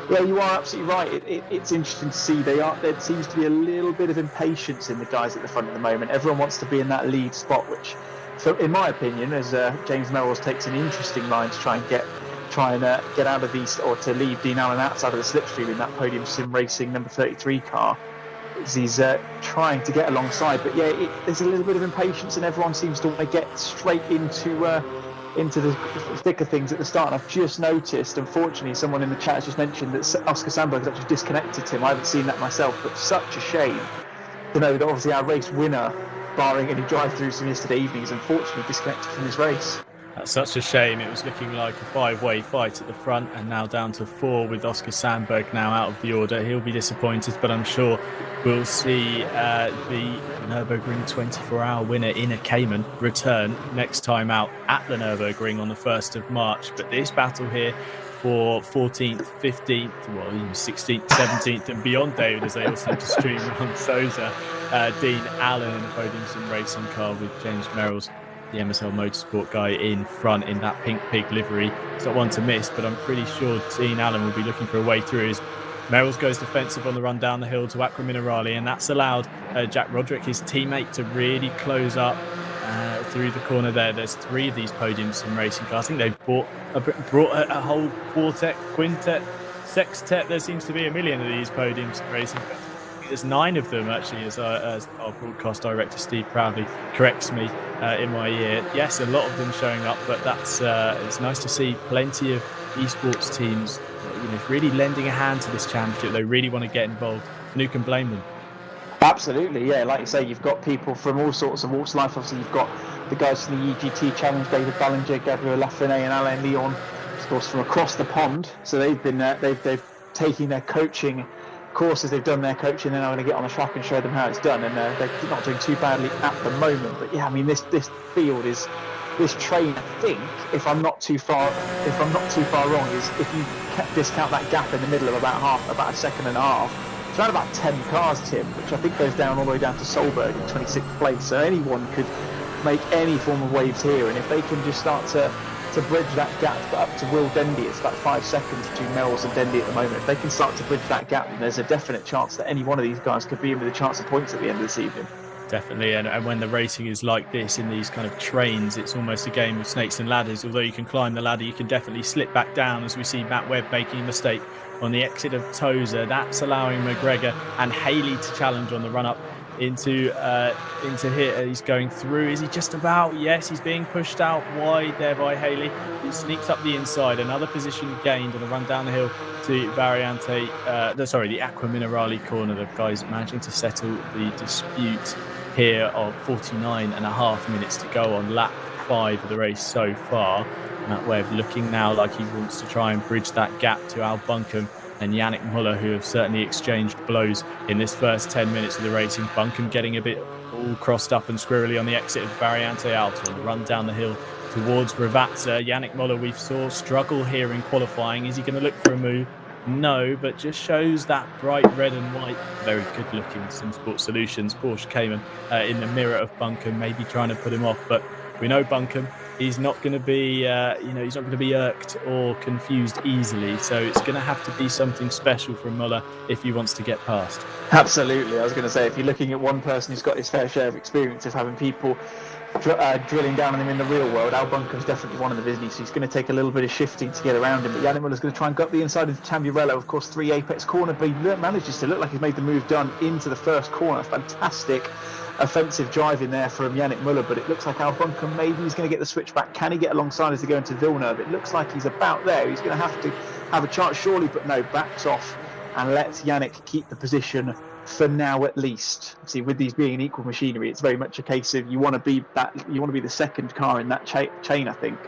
yeah, you are absolutely right. It's interesting to see. There seems to be a little bit of impatience in the guys at the front at the moment. Everyone wants to be in that lead spot, which, so in my opinion, as James Melrose takes an interesting line to try and get out of these, or to leave Dean Allen outside of the slipstream in that podium sim racing number 33 car, as he's trying to get alongside. But yeah, there's a little bit of impatience, and everyone seems to want to get straight into into the thick of things at the start. And I've just noticed, unfortunately, someone in the chat has just mentioned that Oscar Sandberg has actually disconnected him. I haven't seen that myself, but such a shame to know that obviously our race winner, barring any drive-throughs from yesterday evening, is unfortunately disconnected from this race. That's such a shame. It was looking like a 5-way fight at the front, and now down to 4 with Oscar Sandberg now out of the order. He'll be disappointed, but I'm sure we'll see the Nurburgring 24-hour winner in a Cayman return next time out at the Nurburgring on the 1st of March. But this battle here for 14th, 15th, well, even 16th, 17th and beyond, David, as they all seem to stream around Sousa. Dean Allen in the podium sim racing car with James Merrills, the MSL Motorsport guy, in front in that pink pig livery. It's not one to miss, but I'm pretty sure Dean Allen will be looking for a way through. As Merrills goes defensive on the run down the hill to Aqua Minerale, and that's allowed Jack Roderick, his teammate, to really close up through the corner there. There's 3 of these podium sim racing cars. I think they've brought a whole quartet, quintet, sextet. There seems to be a million of these podium sim racing cars. There's 9 of them, actually, as our broadcast director Steve proudly corrects me in my ear. Yes, a lot of them showing up, but that's it's nice to see plenty of esports teams, really lending a hand to this championship. They really want to get involved, and who can blame them? Absolutely, yeah. Like you say, you've got people from all sorts of walks of life. Obviously, you've got the guys from the EGT Challenge, David Ballinger, Gabriel Lafrene, and Alain Leon, of course, from across the pond. So they've been they've taken their coaching courses, they've done their coaching, and now going to get on the track and show them how it's done. And they're not doing too badly at the moment. But yeah, I mean, this field is, this train, I think, if I'm not too far wrong, is if you discount that gap in the middle of about a second and a half. It's around about 10 cars, Tim, which I think goes down all the way down to Solberg in 26th place. So anyone could make any form of waves here, and if they can just start to bridge that gap up to Will Dendy, it's about 5 seconds between Merrills and Dendy at the moment. If they can start to bridge that gap, then there's a definite chance that any one of these guys could be in with a chance of points at the end of this evening. Definitely, and when the racing is like this in these kind of trains, it's almost a game of snakes and ladders. Although you can climb the ladder, you can definitely slip back down, as we see Matt Webb making a mistake on the exit of Tozer. That's allowing McGregor and Haley to challenge on the run up into here. He's going through. Is he just about? Yes, he's being pushed out wide there by Haley. He sneaks up the inside. Another position gained on the run down the hill to Variante. The Aqua Minerale corner. The guys managing to settle the dispute here of 49.5 minutes to go on lap 5 of the race so far. Matt Webb looking now like he wants to try and bridge that gap to Al Buncombe and Yannick Muller, who have certainly exchanged blows in this first 10 minutes of the racing. Buncombe getting a bit all crossed up and squirrely on the exit of Variante Alto on the run down the hill towards Ravazza. Yannick Muller, we saw struggle here in qualifying. Is he going to look for a move? No, but just shows that bright red and white, very good looking SimSport Solutions Porsche Cayman in the mirror of Buncombe, maybe trying to put him off. But we know Buncombe, he's not going to be, he's not going to be irked or confused easily. So it's going to have to be something special from Muller if he wants to get past. Absolutely. I was going to say, if you're looking at one person who's got his fair share of experience of having people drilling down on him in the real world, Al Buncome's definitely one of the business. He's going to take a little bit of shifting to get around him. But Yannick Muller's going to try and go up the inside of the Tamburello. Of course, 3 apex corner, but he manages to look like he's made the move done into the first corner. Fantastic offensive drive in there from Yannick Muller, but it looks like Al Buncombe maybe he's going to get the switch back. Can he get alongside as they go into Villeneuve? It looks like he's about there. He's going to have a chance surely, but no, backs off and lets Yannick keep the position for now at least. See, with these being an equal machinery, it's very much a case of you want to be the second car in that chain, I think,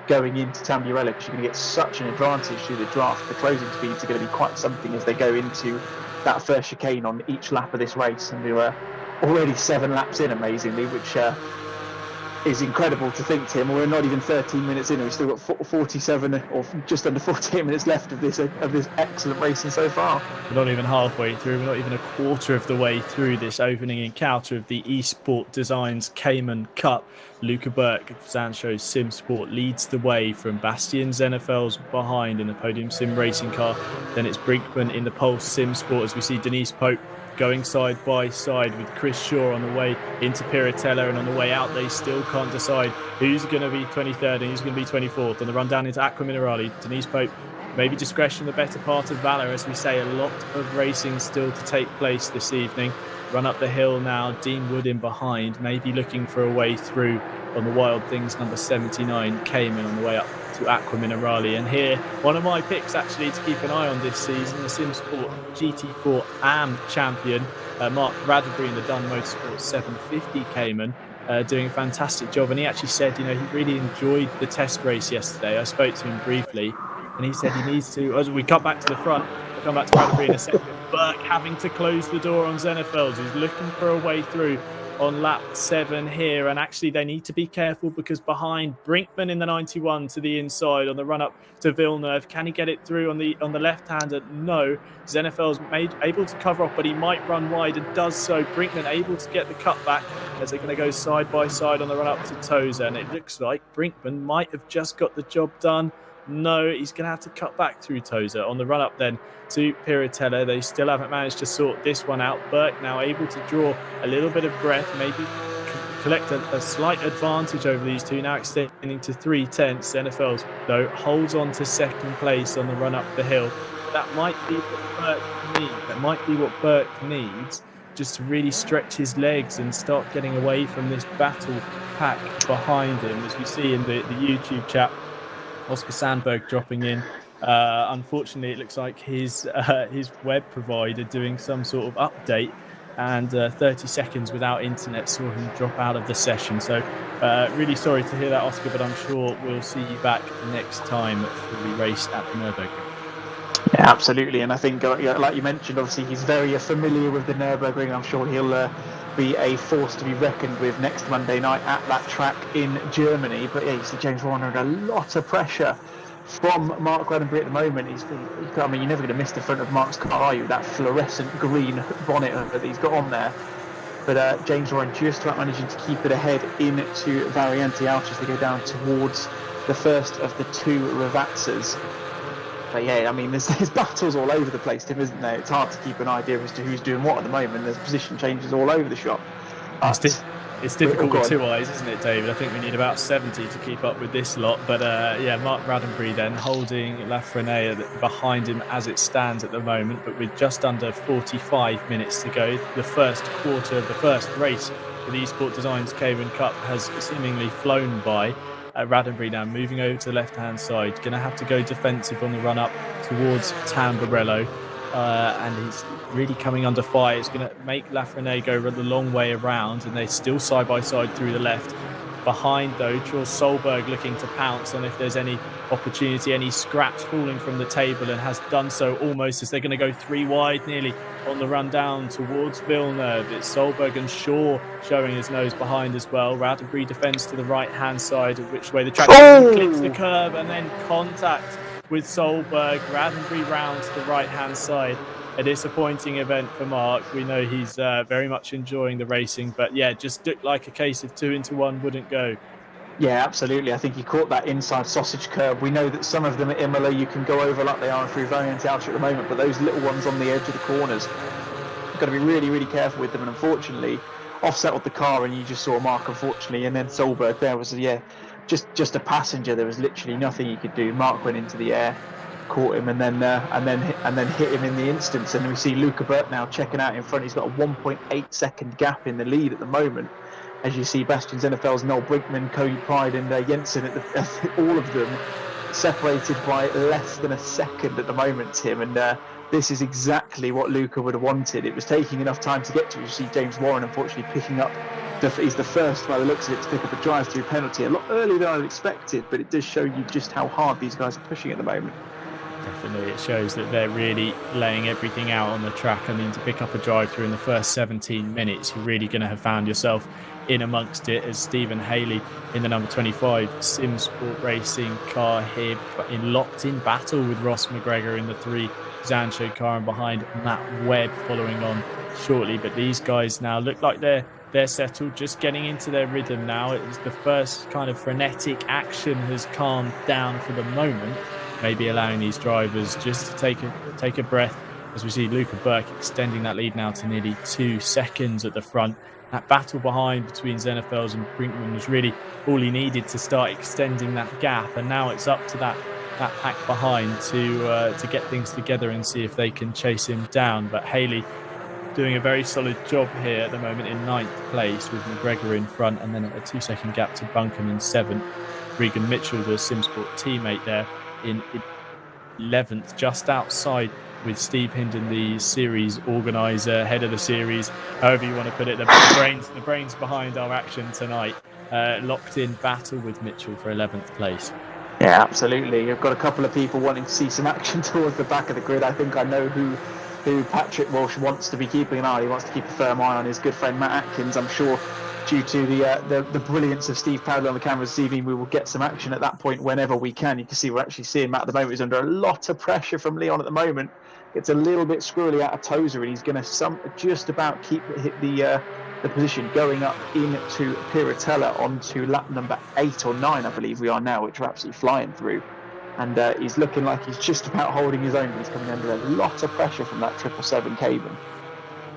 going into Tamburello, because you're going to get such an advantage through the draft. The closing speeds are going to be quite something as they go into that first chicane on each lap of this race, and we're already 7 laps in, amazingly, which is incredible to think, Tim. We're not even 13 minutes in, and we've still got 47 or just under 48 minutes left of this excellent racing so far. We're not even halfway through. We're not even a quarter of the way through this opening encounter of the Esport Designs Cayman Cup. Luca Burke of Sancho's Sim Sport leads the way from Bastian Zenefels behind in the podium sim racing car. Then it's Brinkman in the Pulse Sim Sport, as we see Denise Pope going side by side with Chris Shaw on the way into Piratella, and on the way out they still can't decide who's going to be 23rd and who's going to be 24th. On the run down into Aqua Minerale, Denise Pope, maybe discretion the better part of valour, as we say, a lot of racing still to take place this evening. Run up the hill now, Dean Wood in behind, maybe looking for a way through on the Wild Things number 79 Cayman on the way up to Aqua Minerale. And here, one of my picks actually to keep an eye on this season, the SimSport GT4 AM champion, Mark Raddenbury in the Dunn Motorsport 750 Cayman, doing a fantastic job. And he actually said, he really enjoyed the test race yesterday. I spoke to him briefly, and he said he needs to, as we cut back to the front, we'll come back to Raddenbury in a second. Burke having to close the door on Zenefels, who's looking for a way through on lap 7 here, and actually they need to be careful because behind Brinkman in the 91 to the inside on the run up to Villeneuve. Can he get it through on the left-hander? No. Zenefels able to cover off, but he might run wide and does so. Brinkman able to get the cut back as they're going to go side by side on the run up to Tozer, and it looks like Brinkman might have just got the job done. No, he's going to have to cut back through Tozer on the run up then to Piratella. They still haven't managed to sort this one out. Burke now able to draw a little bit of breath, maybe collect a slight advantage over these two, now extending to 3/10. Zenefels, though, holds on to second place on the run up the hill. That might be what Burke needs. That might be what Burke needs, just to really stretch his legs and start getting away from this battle pack behind him. As we see in the YouTube chat, Oscar Sandberg dropping in. Unfortunately, it looks like his web provider doing some sort of update, and 30 seconds without internet saw him drop out of the session. So really sorry to hear that, Oscar, but I'm sure we'll see you back next time for the race at the Nurburgring. Yeah, absolutely. And I think, like you mentioned, obviously he's very familiar with the Nurburgring. I'm sure he'll be a force to be reckoned with next Monday night at that track in Germany. But yeah, you see James Warner under a lot of pressure from Mark Raddenbury at the moment. You're never going to miss the front of Mark's car, are you? That fluorescent green bonnet that he's got on there. But James Warren just about managing to keep it ahead into Variante Alta as they go down towards the first of the two Ravazzas. But yeah, there's battles all over the place, Tim, isn't there? It's hard to keep an idea as to who's doing what at the moment. There's position changes all over the shop. It's difficult with two eyes, isn't it, David? I think we need about 70 to keep up with this lot. But Mark Raddenbury then holding Lafreniere behind him as it stands at the moment. But with just under 45 minutes to go, the first quarter of the first race for the Esport Designs Cayman Cup has seemingly flown by. Raddenbury now moving over to the left-hand side, going to have to go defensive on the run-up towards Tamburello, and he's really coming under fire. It's going to make Lafreniere go the long way around, and they're still side-by-side through the left. Behind, though, Charles Solberg looking to pounce on if there's any opportunity, any scraps falling from the table, and has done so almost as they're going to go 3 wide nearly on the run down towards Villeneuve. It's Solberg and Shaw showing his nose behind as well. Raddenbury defends to the right-hand side, which way the track clicks the curb, and then contact with Solberg. Raddenbury round to the right-hand side. A disappointing event for Mark. We know he's very much enjoying the racing, but yeah, just looked like a case of 2 into 1 wouldn't go. Yeah, absolutely. I think he caught that inside sausage curb. We know that some of them at Imola you can go over like they are through Variante Alta at the moment, but those little ones on the edge of the corners, you've got to be really, really careful with them. And unfortunately, offsettled the car, and you just saw Mark, unfortunately, and then Solberg there was just a passenger. There was literally nothing he could do. Mark went into the air, caught him, and then hit him in the instance. And we see Luca Burt now checking out in front. He's got a 1.8 second gap in the lead at the moment. As you see, Bastian Zenefels, Noel Brinkman, Cody Pride, and Jensen, all of them separated by less than a second at the moment, Tim. And this is exactly what Luca would have wanted. It was taking enough time to get to. You see James Warren, unfortunately, picking up. He's the first, by the looks of it, to pick up a drive-through penalty. A lot earlier than I'd expected, but it does show you just how hard these guys are pushing at the moment. Definitely, it shows that they're really laying everything out on the track. To pick up a drive-through in the first 17 minutes, you're really going to have found yourself in amongst it, as Stephen Haley in the number 25 SimSport Racing car here in locked-in battle with Ross McGregor in the 3 Zancho car, and behind Matt Webb following on shortly. But these guys now look like they're settled, just getting into their rhythm now. It's the first kind of frenetic action has calmed down for the moment, maybe allowing these drivers just to take a breath, as we see Luca Burke extending that lead now to nearly 2 seconds at the front. That battle behind between Zenefels and Brinkman was really all he needed to start extending that gap, and now it's up to that pack behind to get things together and see if they can chase him down. But Haley doing a very solid job here at the moment in 9th place with McGregor in front, and then a 2-second gap to Buncombe in 7th. Regan Mitchell, the SimSport teammate there, in 11th, just outside with Steve Hinden, the series organizer, head of the series, however you want to put it, the brains behind our action tonight. Locked in battle with Mitchell for 11th place. Yeah, absolutely. You've got a couple of people wanting to see some action towards the back of the grid. I think I know who Patrick Walsh wants to be keeping an eye on. He wants to keep a firm eye on his good friend Matt Atkins. I'm sure due to the brilliance of Steve Powell on the camera this evening, we will get some action at that point whenever we can. You can see we're actually seeing Matt at the moment. He's under a lot of pressure from Leon at the moment. It's a little bit squirrely out of Tozer, and he's going to just about hit the position going up into Piratella onto lap number 8 or 9, I believe we are now, which we're absolutely flying through. And he's looking like he's just about holding his own, but he's coming under a lot of pressure from that 777 Cayman.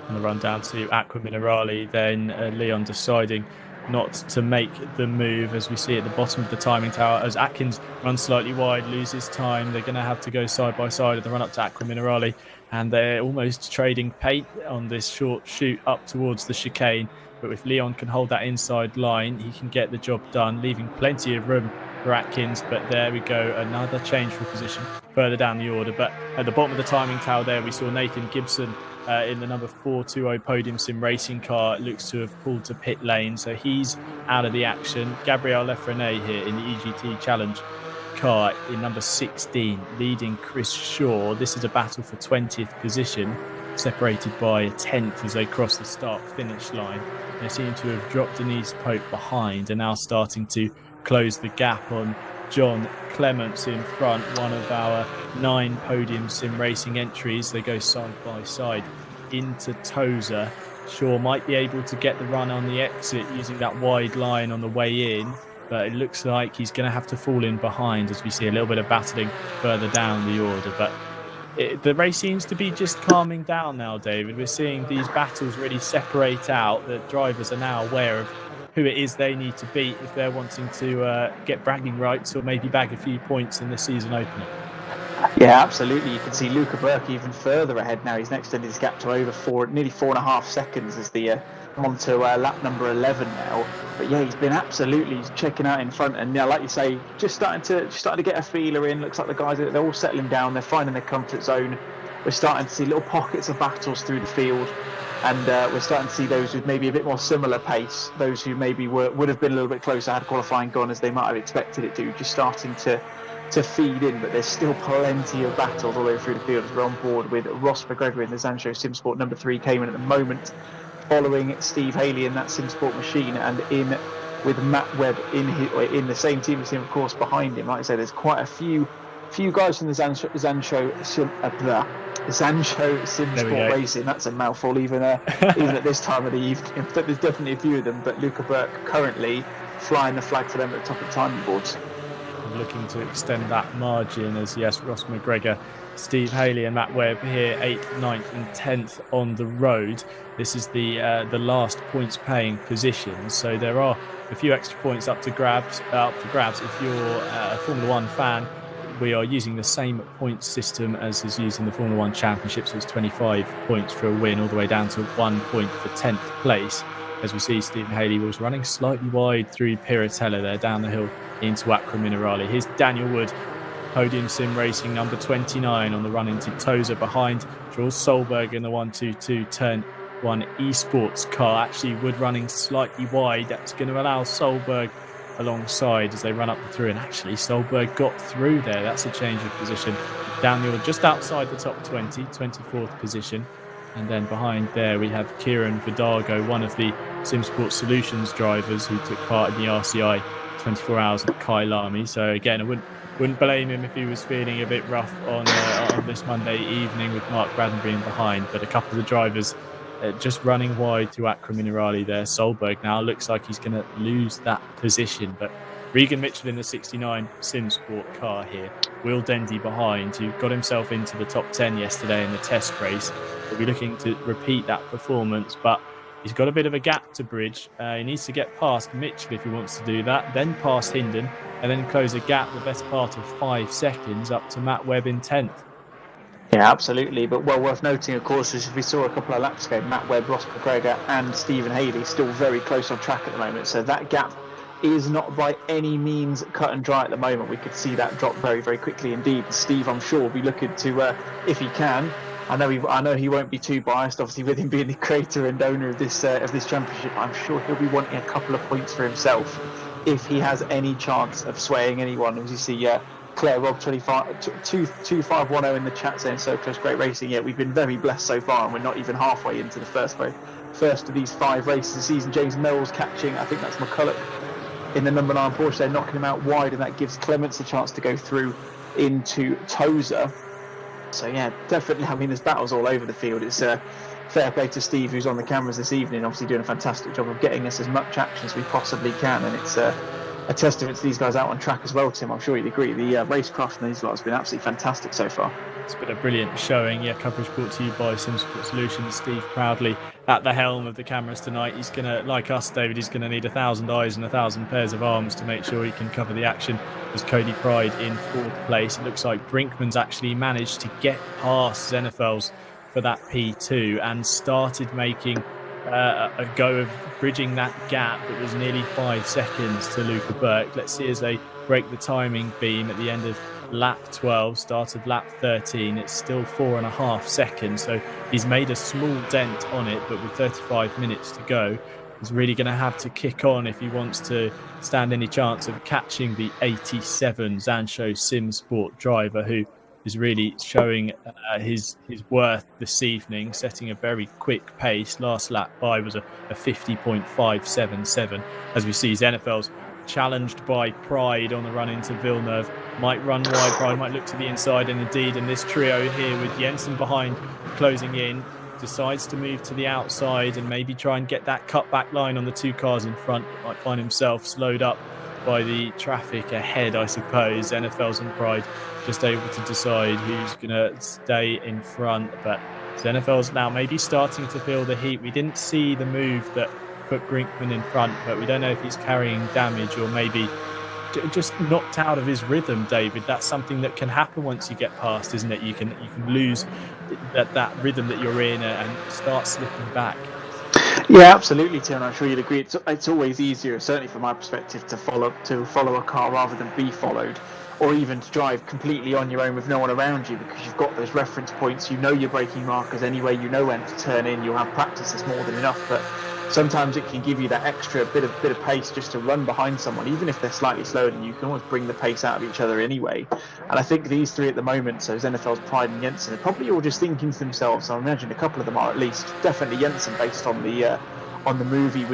And the run down to Aqua Minerale, then Leon deciding not to make the move, as we see at the bottom of the timing tower, as Atkins runs slightly wide, loses time. They're going to have to go side by side at the run up to Aqua Minerale, and they're almost trading paint on this short shoot up towards the chicane. But if Leon can hold that inside line, he can get the job done, leaving plenty of room for Atkins. But there we go, another change for position further down the order. But at the bottom of the timing tower there, we saw Nathan Gibson in the number 420 Podium Sim racing car. It looks to have pulled to pit lane, so he's out of the action. Gabriel Lefrene here in the EGT Challenge car in number 16, leading Chris Shaw. This is a battle for 20th position, separated by a 10th as they cross the start-finish line. They seem to have dropped Denise Pope behind and now starting to close the gap on John Clements in front, one of our 9 Podium Sim racing entries. They go side by side into Tozer. Shaw might be able to get the run on the exit using that wide line on the way in, but it looks like he's going to have to fall in behind as we see a little bit of battling further down the order. But the race seems to be just calming down now, David. We're seeing these battles really separate out. The drivers are now aware of who it is they need to beat if they're wanting to get bragging rights or maybe bag a few points in the season opener. Yeah, absolutely. You can see Luca Burke even further ahead now. He's next extended his gap to over nearly 4.5 seconds as the on to lap number 11 now. But yeah, he's been absolutely checking out in front, and yeah, like you say, just starting to get a feeler in. Looks like the guys, they're all settling down. They're finding their comfort zone. We're starting to see little pockets of battles through the field. And we're starting to see those with maybe a bit more similar pace, those who maybe would have been a little bit closer had qualifying gone as they might have expected it to, just starting to feed in. But there's still plenty of battles all the way through the field as we're on board with Ross McGregor in the Zancho SimSport number 3 Cayman at the moment, following Steve Haley in that SimSport machine, and in with Matt Webb in the same team as him, of course, behind him. Like I say, there's quite a few guys from the Zancho SimSport Racing. That's a mouthful, even at this time of the evening. But there's definitely a few of them. But Luca Burke currently flying the flag for them at the top of the timing boards. Looking to extend that margin as, yes, Ross McGregor, Steve Haley and Matt Webb here 8th, 9th and 10th on the road. This is the last points paying position, so there are a few extra points up for grabs. If you're a Formula 1 fan, we are using the same points system as is used in the Formula 1 Championship, so it's 25 points for a win all the way down to 1 point for 10th place. As we see, Stephen Haley was running slightly wide through Piratella there down the hill into Aqua Minerale. Here's Daniel Wood, Podium Sim Racing number 29 on the run into Tozer behind Jules Solberg in the 122 turn 1 esports car. Actually, Wood running slightly wide. That's going to allow Solberg alongside as they run up the through, and actually Solberg got through there. That's a change of position down the order, just outside the top 20, 24th position. And then behind there we have Kieran Vidago, one of the SimSport Solutions drivers who took part in the RCI 24 hours at Kyalami. So again, I wouldn't blame him if he was feeling a bit rough on this Monday evening with Mark Bradenbury behind. But a couple of the drivers just running wide to Aqua Minerale there. Solberg now looks like he's going to lose that position. But Regan Mitchell in the 69 SimSport car here. Will Dendy behind, who got himself into the top 10 yesterday in the test race. He'll be looking to repeat that performance, but he's got a bit of a gap to bridge. He needs to get past Mitchell if he wants to do that, then past Hinden, and then close a gap the best part of 5 seconds up to Matt Webb in 10th. Yeah, absolutely. But well worth noting, of course, is we saw a couple of laps ago, Matt Webb, Ross McGregor and Stephen Haley still very close on track at the moment. So that gap is not by any means cut and dry at the moment. We could see that drop very, very quickly indeed. Steve, I'm sure, will be looking to, if he can, I know he won't be too biased, obviously, with him being the creator and owner of this championship. I'm sure he'll be wanting a couple of points for himself if he has any chance of swaying anyone. As you see, Claire Rob 2510 in the chat saying so close, great racing. Yeah, we've been very blessed so far, and we're not even halfway into the first of these 5 races of the season. James Mills catching, I think that's McCulloch in the number 9 Porsche. They're knocking him out wide, and that gives Clements a chance to go through into Tozer. So yeah, definitely. I mean, there's battles all over the field. It's fair play to Steve, who's on the cameras this evening, obviously doing a fantastic job of getting us as much action as we possibly can, and it's a testament to these guys out on track as well, Tim. I'm sure you'd agree. The racecraft and these lot has been absolutely fantastic so far. It's been a brilliant showing. Yeah, coverage brought to you by SimSport Solutions. Steve proudly at the helm of the cameras tonight. He's going to, like us, David, he's going to need 1,000 eyes and 1,000 pairs of arms to make sure he can cover the action. There's Cody Pride in 4th place. It looks like Brinkman's actually managed to get past Zenefels for that P2 and started making a go of bridging that gap that was nearly 5 seconds to Luca Burke. Let's see as they break the timing beam at the end of lap 12, start of lap 13. It's still 4.5 seconds, so he's made a small dent on it, but with 35 minutes to go, he's really going to have to kick on if he wants to stand any chance of catching the 87 Zansho SimSport driver, who is really showing his worth this evening, setting a very quick pace. Last lap by was a 50.577. As we see, Zenefels challenged by Pride on the run into Villeneuve, might run wide. Pride might look to the inside, and indeed in this trio here with Jensen behind closing in, decides to move to the outside and maybe try and get that cutback line on the 2 cars in front, but might find himself slowed up by the traffic ahead, I suppose. Zenefels and Pride just able to decide who's going to stay in front, but Zenefels now maybe starting to feel the heat. We didn't see the move that put Brinkman in front, but we don't know if he's carrying damage or maybe just knocked out of his rhythm, David. That's something that can happen once you get past, isn't it? You can lose that rhythm that you're in and start slipping back. Yeah, absolutely, Tim. I'm sure you'd agree. It's always easier, certainly from my perspective, to follow a car rather than be followed, or even to drive completely on your own with no one around you, because you've got those reference points. You know your braking markers anyway. You know when to turn in. You'll have practice. That's more than enough. But sometimes it can give you that extra bit of pace just to run behind someone, even if they're slightly slower than you. You can always bring the pace out of each other anyway. And I think these 3 at the moment, so Zenefels, Pride and Jensen, are probably all just thinking to themselves, I imagine a couple of them are at least, definitely Jensen, based on the move he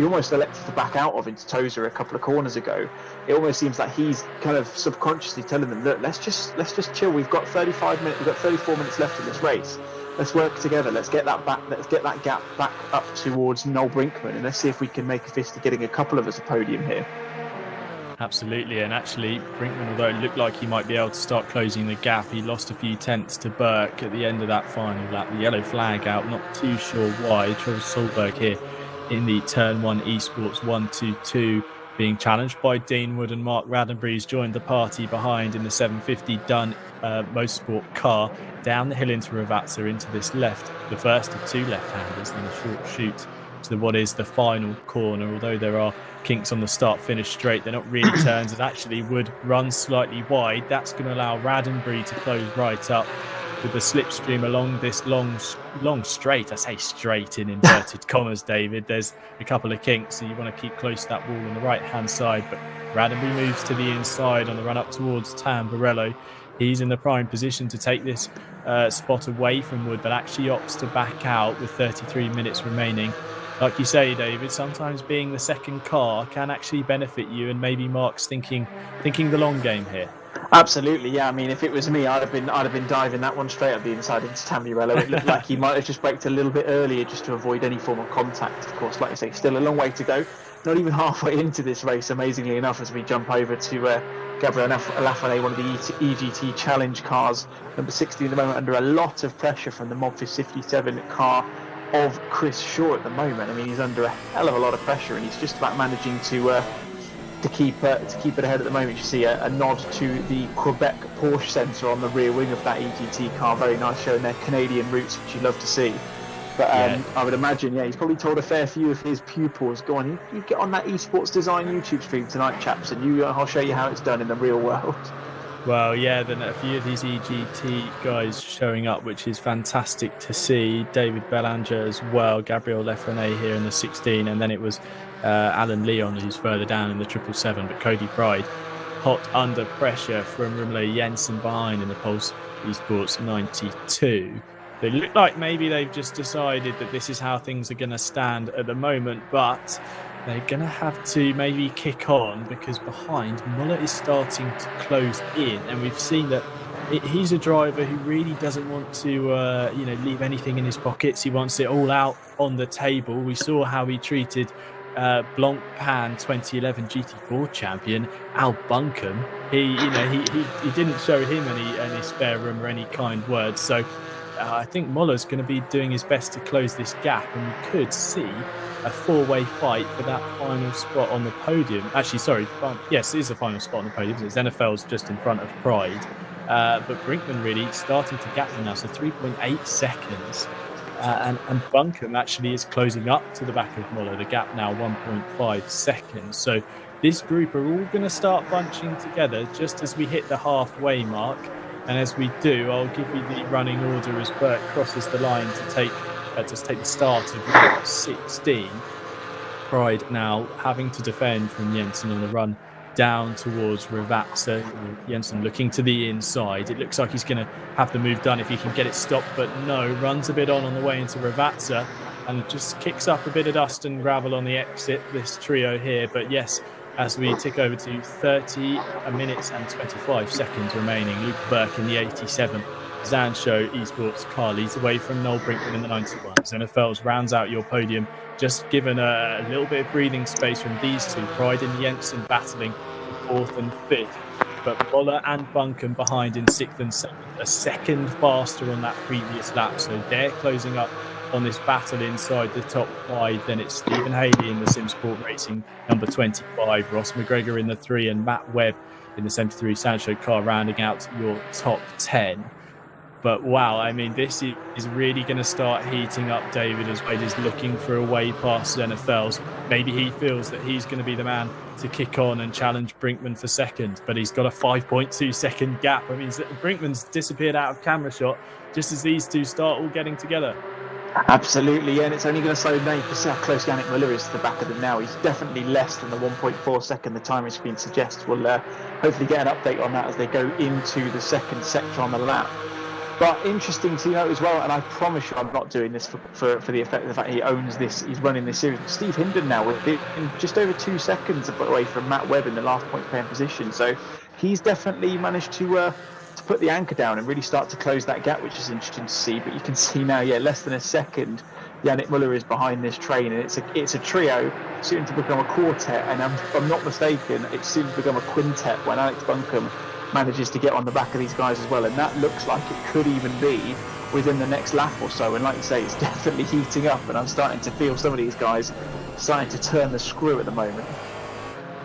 almost elected to back out of into Tozer a couple of corners ago. It almost seems like he's kind of subconsciously telling them, look, let's just chill. We've got 34 minutes left in this race. Let's work together. Let's get that gap back up towards Noel Brinkman, and let's see if we can make a fist of getting a couple of us a podium here. Absolutely, and actually Brinkman, although it looked like he might be able to start closing the gap, he lost a few tenths to Burke at the end of that final lap. The yellow flag out, not too sure why. Trevor Solberg here in the Turn 1 Esports 122 being challenged by Dean Wood, and Mark Raddenbury's joined the party behind in the 750 Dunn Motorsport car down the hill into Ravazza into this left, the first of 2 left-handers in a short shoot to what is the final corner. Although there are kinks on the start-finish straight, they're not really turns, and actually Wood runs slightly wide. That's going to allow Raddenbury to close right up with the slipstream along this long straight. I say straight in inverted commas, David. There's a couple of kinks, so you want to keep close to that wall on the right-hand side, but Raddenbury moves to the inside on the run up towards Tamburello. He's in the prime position to take this spot away from Wood, but actually opts to back out with 33 minutes remaining. Like you say, David, sometimes being the second car can actually benefit you, and maybe Mark's thinking the long game here. Absolutely, yeah. I mean, if it was me, I'd have been diving that one straight up the inside into Tamburello. It looked like he might have just braked a little bit earlier just to avoid any form of contact. Of course, like I say, still a long way to go. Not even halfway into this race, amazingly enough, as we jump over to Gabriel Lafayette, one of the EGT Challenge cars, number 60 at the moment, under a lot of pressure from the Modfis 57 car of Chris Shaw at the moment. I mean, he's under a hell of a lot of pressure, and he's just about managing to to keep it ahead at the moment. You see a nod to the Quebec Porsche Centre on the rear wing of that EGT car. Very nice, showing their Canadian roots, which you love to see. But I would imagine, he's probably told a fair few of his pupils, go on, you get on that esports design YouTube stream tonight, chaps, and I'll show you how it's done in the real world. Well, then a few of these EGT guys showing up, which is fantastic to see. David Belanger as well, Gabriel Lefrene here in the 16, and then it was Alan Leon, who's further down in the 777, but Cody Pride hot under pressure from Rumle Jensen behind in the Pulse Esports 92. They look like maybe they've just decided that this is how things are going to stand at the moment, but they're going to have to maybe kick on, because behind, Muller is starting to close in, and we've seen that he's a driver who really doesn't want to leave anything in his pockets. He wants it all out on the table. We saw how he treated Blancpain 2011 GT4 champion Al Buncombe. He didn't show him any spare room or any kind words. So I think Muller's going to be doing his best to close this gap, and we could see a four-way fight for that final spot on the podium. Actually, sorry, yes, it is the final spot on the podium. NFL's just in front of Pride, but Brinkman really starting to gap him now, so 3.8 seconds. And Buncombe actually is closing up to the back of Muller. The gap now 1.5 seconds. So this group are all going to start bunching together just as we hit the halfway mark. And as we do, I'll give you the running order as Bert crosses the line to take the start of lap 16. Pride now having to defend from Jensen on the run down towards Ravazza. Jensen looking to the inside. It looks like he's going to have the move done if he can get it stopped, but no, runs a bit on the way into Ravazza and just kicks up a bit of dust and gravel on the exit, this trio here. But yes, as we tick over to 30 minutes and 25 seconds remaining, Luke Burke in the 87. Zansho Esports car leads away from Noel Brinkman in the 91. NFL's rounds out your podium, just given a little bit of breathing space from these two. Pride and Jensen battling for fourth and fifth, but Muller and Buncombe behind in sixth and seventh, a second faster on that previous lap. So they're closing up on this battle inside the top five. Then it's Stephen Haley in the SimSport Racing number 25, Ross McGregor in the 3, and Matt Webb in the 73 Sancho car rounding out your top 10. But wow, I mean, this is really going to start heating up, David, as Wade is looking for a way past NFL's. Maybe he feels that he's going to be the man to kick on and challenge Brinkman for second, but he's got a 5.2 second gap. I mean, Brinkman's disappeared out of camera shot just as these two start all getting together. Absolutely, and it's only going to slow down. You can see how close Yannick Muller is to the back of them now. He's definitely less than the 1.4 second the timing screen suggests. We'll hopefully get an update on that as they go into the second sector on the lap. But interesting to note as well, and I promise you I'm not doing this for the effect of the fact he owns this, he's running this series. Steve Hinden now with it in just over 2 seconds away from Matt Webb in the last point paying position. So he's definitely managed to put the anchor down and really start to close that gap, which is interesting to see. But you can see now, less than a second, Yannick Muller is behind this train, and it's a trio, soon to become a quartet, and if I'm not mistaken, it's soon to become a quintet when Alex Buncombe manages to get on the back of these guys as well, and that looks like it could even be within the next lap or so. And like you say, it's definitely heating up, and I'm starting to feel some of these guys starting to turn the screw at the moment.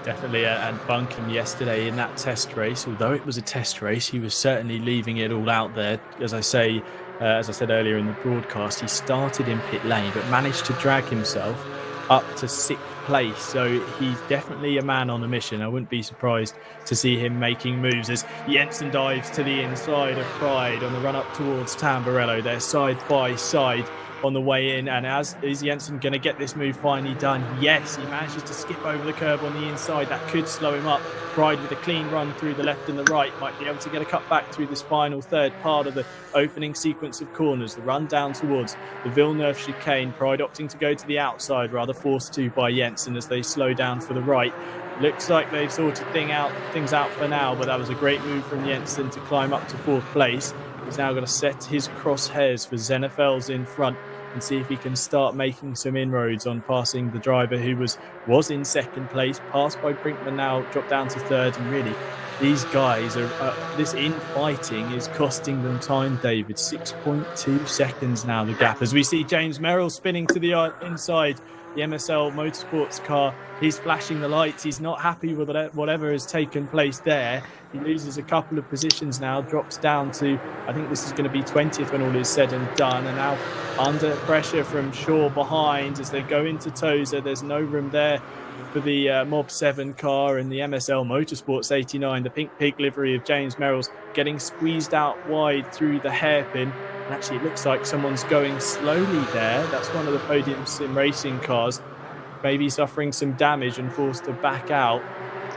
Definitely, and Buncombe yesterday in that test race, although it was a test race, he was certainly leaving it all out there. As I said earlier in the broadcast, he started in pit lane but managed to drag himself up to 6th place. So he's definitely a man on a mission. I wouldn't be surprised to see him making moves as Jensen dives to the inside of Pride on the run up towards Tamburello. They're side by side on the way in, and is Jensen going to get this move finally done? Yes, he manages to skip over the curb on the inside. That could slow him up. Pride with a clean run through the left and the right might be able to get a cut back through this final third part of the opening sequence of corners. The run down towards the Villeneuve chicane. Pride opting to go to the outside, rather forced to by Jensen as they slow down for the right. Looks like they've sorted things out for now, but that was a great move from Jensen to climb up to 4th place. He's now going to set his crosshairs for Zenefels in front and see if he can start making some inroads on passing the driver who was in 2nd place, passed by Brinkman, now dropped down to 3rd. And really, these guys this infighting is costing them time, David. 6.2 seconds now, the gap, as we see James Merrill spinning to the inside the MSL Motorsports car. He's flashing the lights. He's not happy with whatever has taken place there. He loses a couple of positions now, drops down to, I think this is going to be 20th when all is said and done. And now under pressure from Shaw behind as they go into Tozer. There's no room there for the Mob 7 car and the MSL Motorsports 89, the pink pig livery of James Merrill's getting squeezed out wide through the hairpin. And actually, it looks like someone's going slowly there. That's one of the Podium Sim Racing cars, maybe suffering some damage and forced to back out.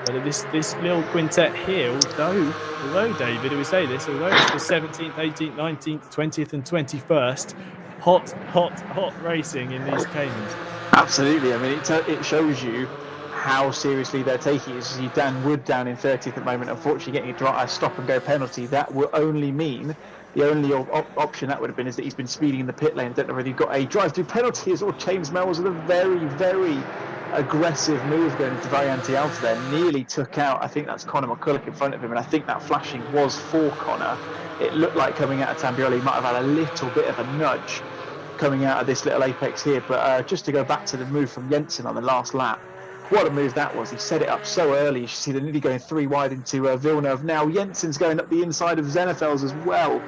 But this little quintet here, although David, we say this, although it's the 17th, 18th, 19th, 20th and 21st, hot racing in these Caymans. Absolutely. I mean, it shows you how seriously they're taking it. You see Dan Wood down in 30th at the moment, unfortunately getting a stop and go penalty. That will only mean, the only option that would have been is that he's been speeding in the pit lane. I don't know whether he got a drive-through penalty or James Melrose with a very, very aggressive move going into Variante Alta there. Nearly took out, I think that's Conor McCulloch in front of him, and I think that flashing was for Conor. It looked like coming out of Tamburelli, he might have had a little bit of a nudge coming out of this little apex here. But just to go back to the move from Jensen on the last lap, what a move that was. He set it up so early. You should see they're nearly going 3 wide into Villeneuve. Now Jensen's going up the inside of Zenefels as well,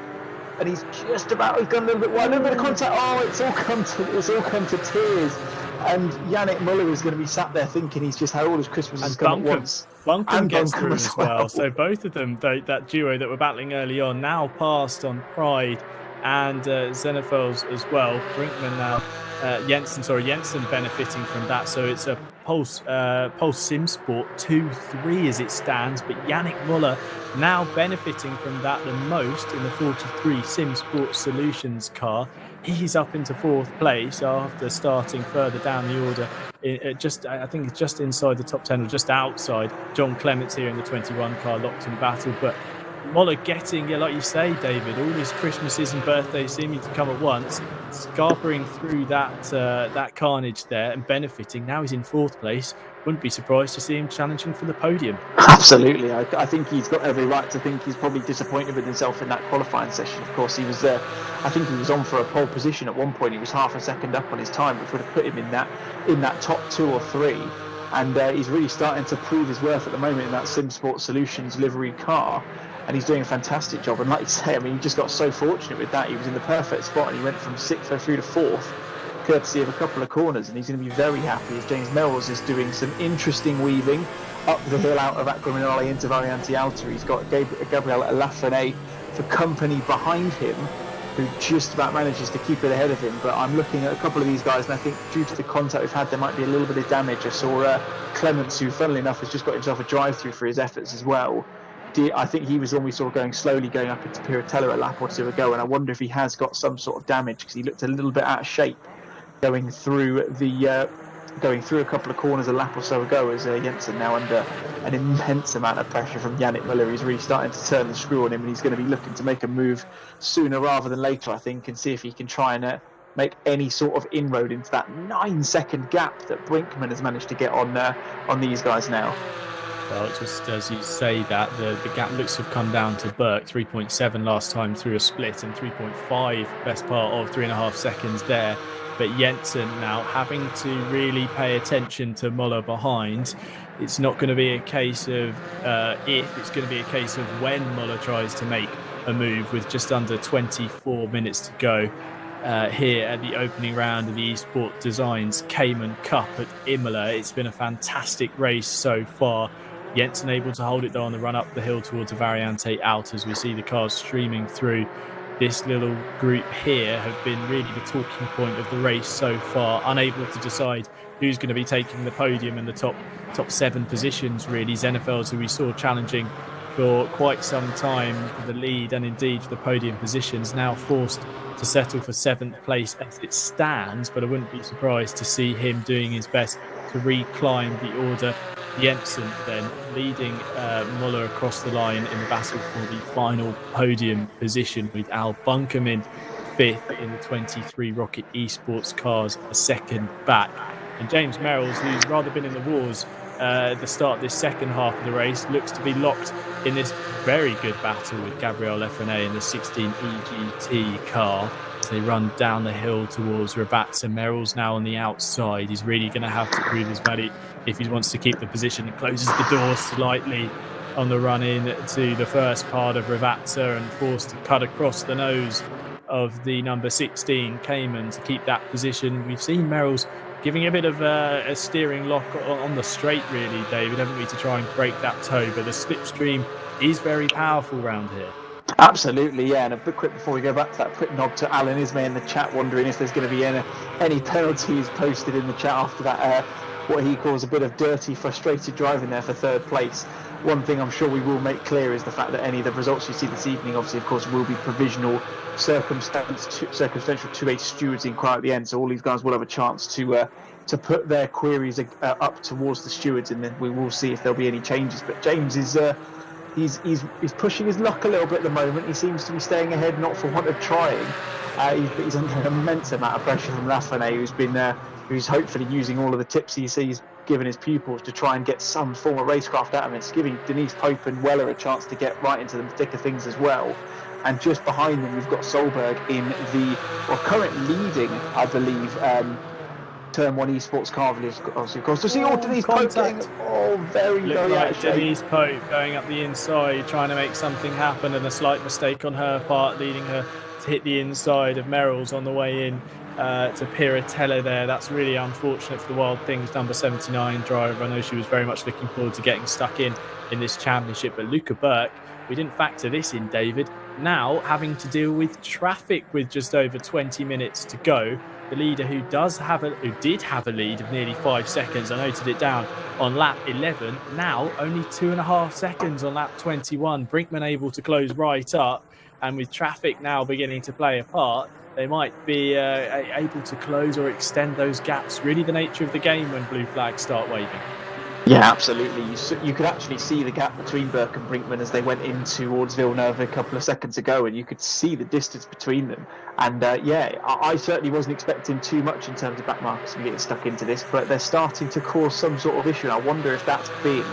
and he's just about, he's gone a little bit wide, a little bit of contact. Oh, it's all come to tears. And Yannick Muller is going to be sat there thinking he's just had all his Christmases come at once. Buncombe gets through as well. So both of them, that duo that were battling early on, now passed on Pride and Zenefels as well. Brinkman now, Jensen benefiting from that. So it's a Pulse SimSport 2-3 as it stands. But Yannick Muller now benefiting from that the most in the 43 SimSport Solutions car. He's up into 4th place after starting further down the order. I think it's just inside the top 10 or just outside. John Clements here in the 21 car locked in battle. But Muller getting, like you say, David, all his Christmases and birthdays seeming to come at once, scarpering through that carnage there and benefiting. Now he's in 4th place. Wouldn't be surprised to see him challenging for the podium. Absolutely. I think he's got every right to think he's probably disappointed with himself in that qualifying session. Of course, he was there. I think he was on for a pole position at one point. He was half a second up on his time, which would have put him in that top 2 or 3. And he's really starting to prove his worth at the moment in that SimSport Solutions livery car. And he's doing a fantastic job. And like you say, I mean, he just got so fortunate with that. He was in the perfect spot and he went from 6th through to 4th, courtesy of a couple of corners. And he's going to be very happy as James Melrose is doing some interesting weaving up the hill out of Aquaminale into Variante Alta. He's got Gabriel Lafrene for company behind him, who just about manages to keep it ahead of him. But I'm looking at a couple of these guys, and I think due to the contact we've had, there might be a little bit of damage. I saw Clements, who funnily enough has just got himself a drive-through for his efforts as well. I think he was the one we saw going slowly going up into Piratella a lap or 2 ago, and I wonder if he has got some sort of damage, because he looked a little bit out of shape going through a couple of corners a lap or so ago, as Jensen now under an immense amount of pressure from Yannick Muller. He's really starting to turn the screw on him, and he's going to be looking to make a move sooner rather than later, I think, and see if he can try and make any sort of inroad into that 9-second gap that Brinkman has managed to get on these guys now. Well, just as you say that, the gap looks to have come down to Burke, 3.7 last time through a split, and 3.5 best part of 3.5 seconds there. But Jensen now having to really pay attention to Muller behind. It's not going to be a case of if, it's going to be a case of when Muller tries to make a move with just under 24 minutes to go. Here at the opening round of the Esport Designs Cayman Cup at Imola. It's been a fantastic race so far. Jensen able to hold it though on the run up the hill towards the Variante Alta, as we see the cars streaming through. This little group here have been really the talking point of the race so far, unable to decide who's going to be taking the podium and the top 7 positions really. Zenefels, who we saw challenging for quite some time for the lead and indeed for the podium positions, now forced to settle for 7th place as it stands, but I wouldn't be surprised to see him doing his best to reclimb the order. Jensen then leading Muller across the line in the battle for the final podium position, with Al Buncombe in 5th in the 23 Rocket Esports cars, a second back. And James Merrill's, who's rather been in the wars at the start of this second half of the race, looks to be locked in this very good battle with Gabriel Lefrene in the 16 EGT car. as they run down the hill towards Rabatza. Merrill's now on the outside. He's really going to have to prove his value if he wants to keep the position. Closes the door slightly on the run in to the first part of Rabatza and forced to cut across the nose of the number 16 Cayman to keep that position. We've seen Merrill's giving a bit of a steering lock on the straight, really, David, haven't we, to try and break that toe, but the slipstream is very powerful round here. Absolutely, yeah. And a bit quick before we go back to that, quick nod to Alan Ismay in the chat, wondering if there's going to be any penalties posted in the chat after that, what he calls a bit of dirty, frustrated driving there for third place. One thing I'm sure we will make clear is the fact that any of the results you see this evening, obviously, of course, will be provisional, circumstantial to a stewards inquiry at the end. So all these guys will have a chance to put their queries up towards the stewards, and then we will see if there'll be any changes. But James is he's pushing his luck a little bit at the moment. He seems to be staying ahead, not for want of trying. He's under an immense amount of pressure from Lafreniere, who's hopefully using all of the tips he sees given his pupils to try and get some form of racecraft out of him. It's giving Denise Pope and Weller a chance to get right into the thick of things as well. And just behind them, we've got Solberg in currently leading, I believe, Turn 1 Esports car village, obviously, of course. To see Denise Pope getting very like Denise Pope going up the inside, trying to make something happen, and a slight mistake on her part, leading her to hit the inside of Merrill's on the way in to Piratella there. That's really unfortunate for the Wild Things number 79 driver. I know she was very much looking forward to getting stuck in this championship, but Luca Burke, we didn't factor this in, David, now having to deal with traffic with just over 20 minutes to go. The leader who did have a lead of nearly 5 seconds, I noted it down on lap 11, now only 2.5 seconds on lap 21. Brinkman able to close right up, and with traffic now beginning to play a part, they might be able to close or extend those gaps. Really the nature of the game when blue flags start waving. Yeah, absolutely. You could actually see the gap between Burke and Brinkman as they went in towards Villeneuve a couple of seconds ago, and you could see the distance between them. And I certainly wasn't expecting too much in terms of back markers and getting stuck into this, but they're starting to cause some sort of issue. And I wonder if that's been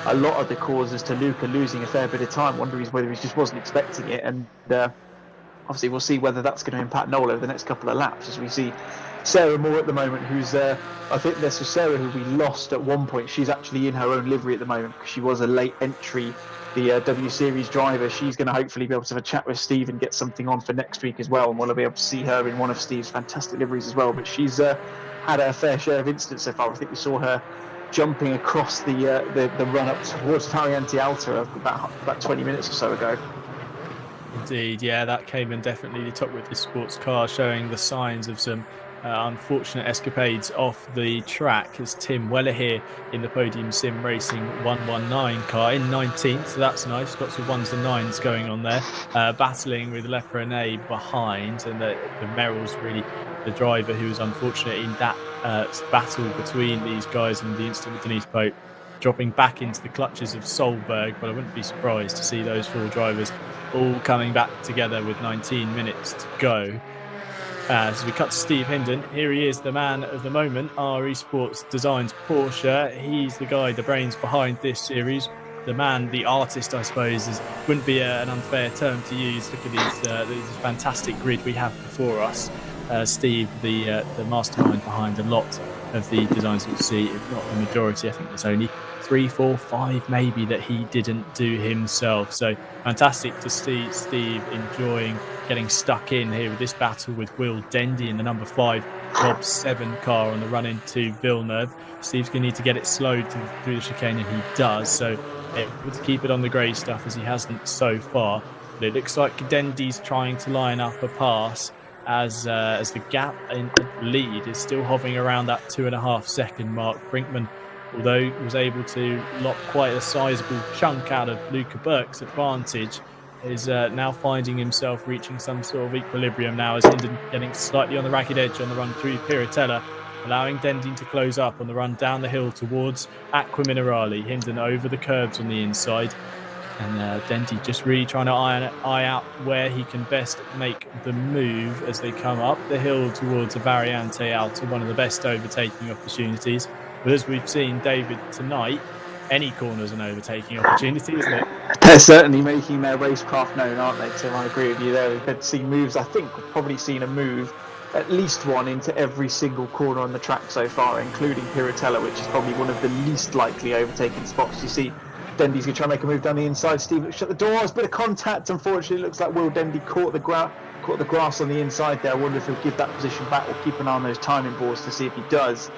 a lot of the causes to Luca losing a fair bit of time. Whether he just wasn't expecting it, and obviously we'll see whether that's going to impact Noel over the next couple of laps, as we see Sarah Moore at the moment, who's I think there's Sarah who we lost at one point. She's actually in her own livery at the moment because she was a late entry, the W Series driver. She's going to hopefully be able to have a chat with Steve and get something on for next week as well, and we'll be able to see her in one of Steve's fantastic liveries as well. But she's had her fair share of incidents so far. I think we saw her jumping across the run up towards Variante Alta about 20 minutes or so ago. Indeed, yeah, that came in definitely the top with the sports car, showing the signs of some unfortunate escapades off the track, as Tim Weller here in the Podium Sim Racing 119 car in 19th, so that's nice. Lots of 1s and 9s going on there, battling with Lefrene behind, and the Merrill's really the driver who was unfortunate in that battle between these guys, and the incident with Denise Pope dropping back into the clutches of Solberg. But I wouldn't be surprised to see those 4 drivers all coming back together with 19 minutes to go. As we cut to Steve Hindon, here he is, the man of the moment, our Esports Designs Porsche. He's the guy, the brains behind this series. The man, the artist, I suppose, wouldn't be an unfair term to use. Look at these fantastic grid we have before us. Steve, the mastermind behind a lot of the designs you'll see, if not the majority. I think there's only 3, 4, 5 maybe that he didn't do himself. So fantastic to see Steve enjoying getting stuck in here with this battle with Will Dendy in the number 5 Bob 7 car on the run into Villeneuve. Steve's going to need to get it slowed through the chicane, and he does, so able to keep it on the grey stuff as he hasn't so far. But it looks like Dendy's trying to line up a pass as the gap in lead is still hovering around that 2.5 second mark. Brinkman, although he was able to lock quite a sizable chunk out of Luca Burke's advantage, is now finding himself reaching some sort of equilibrium now, as Hindon getting slightly on the ragged edge on the run through Piratella, allowing Dendy to close up on the run down the hill towards Aqua Minerale. Hindon over the curbs on the inside, and Dendy just really trying to eye out where he can best make the move as they come up the hill towards a Variante Alta, one of the best overtaking opportunities. But as we've seen, David, tonight, any corner as an overtaking opportunity, isn't it? They're certainly making their racecraft known, aren't they, Tim? I agree with you there. We've had to see moves. I think we've probably seen a move, at least one, into every single corner on the track so far, including Piratella, which is probably one of the least likely overtaking spots. You see Dendy's going to try and make a move down the inside. Steve shut the doors, bit of contact. Unfortunately, it looks like Will Dendy caught the grass on the inside there. I wonder if he'll give that position back or keep an eye on those timing boards to see if he does.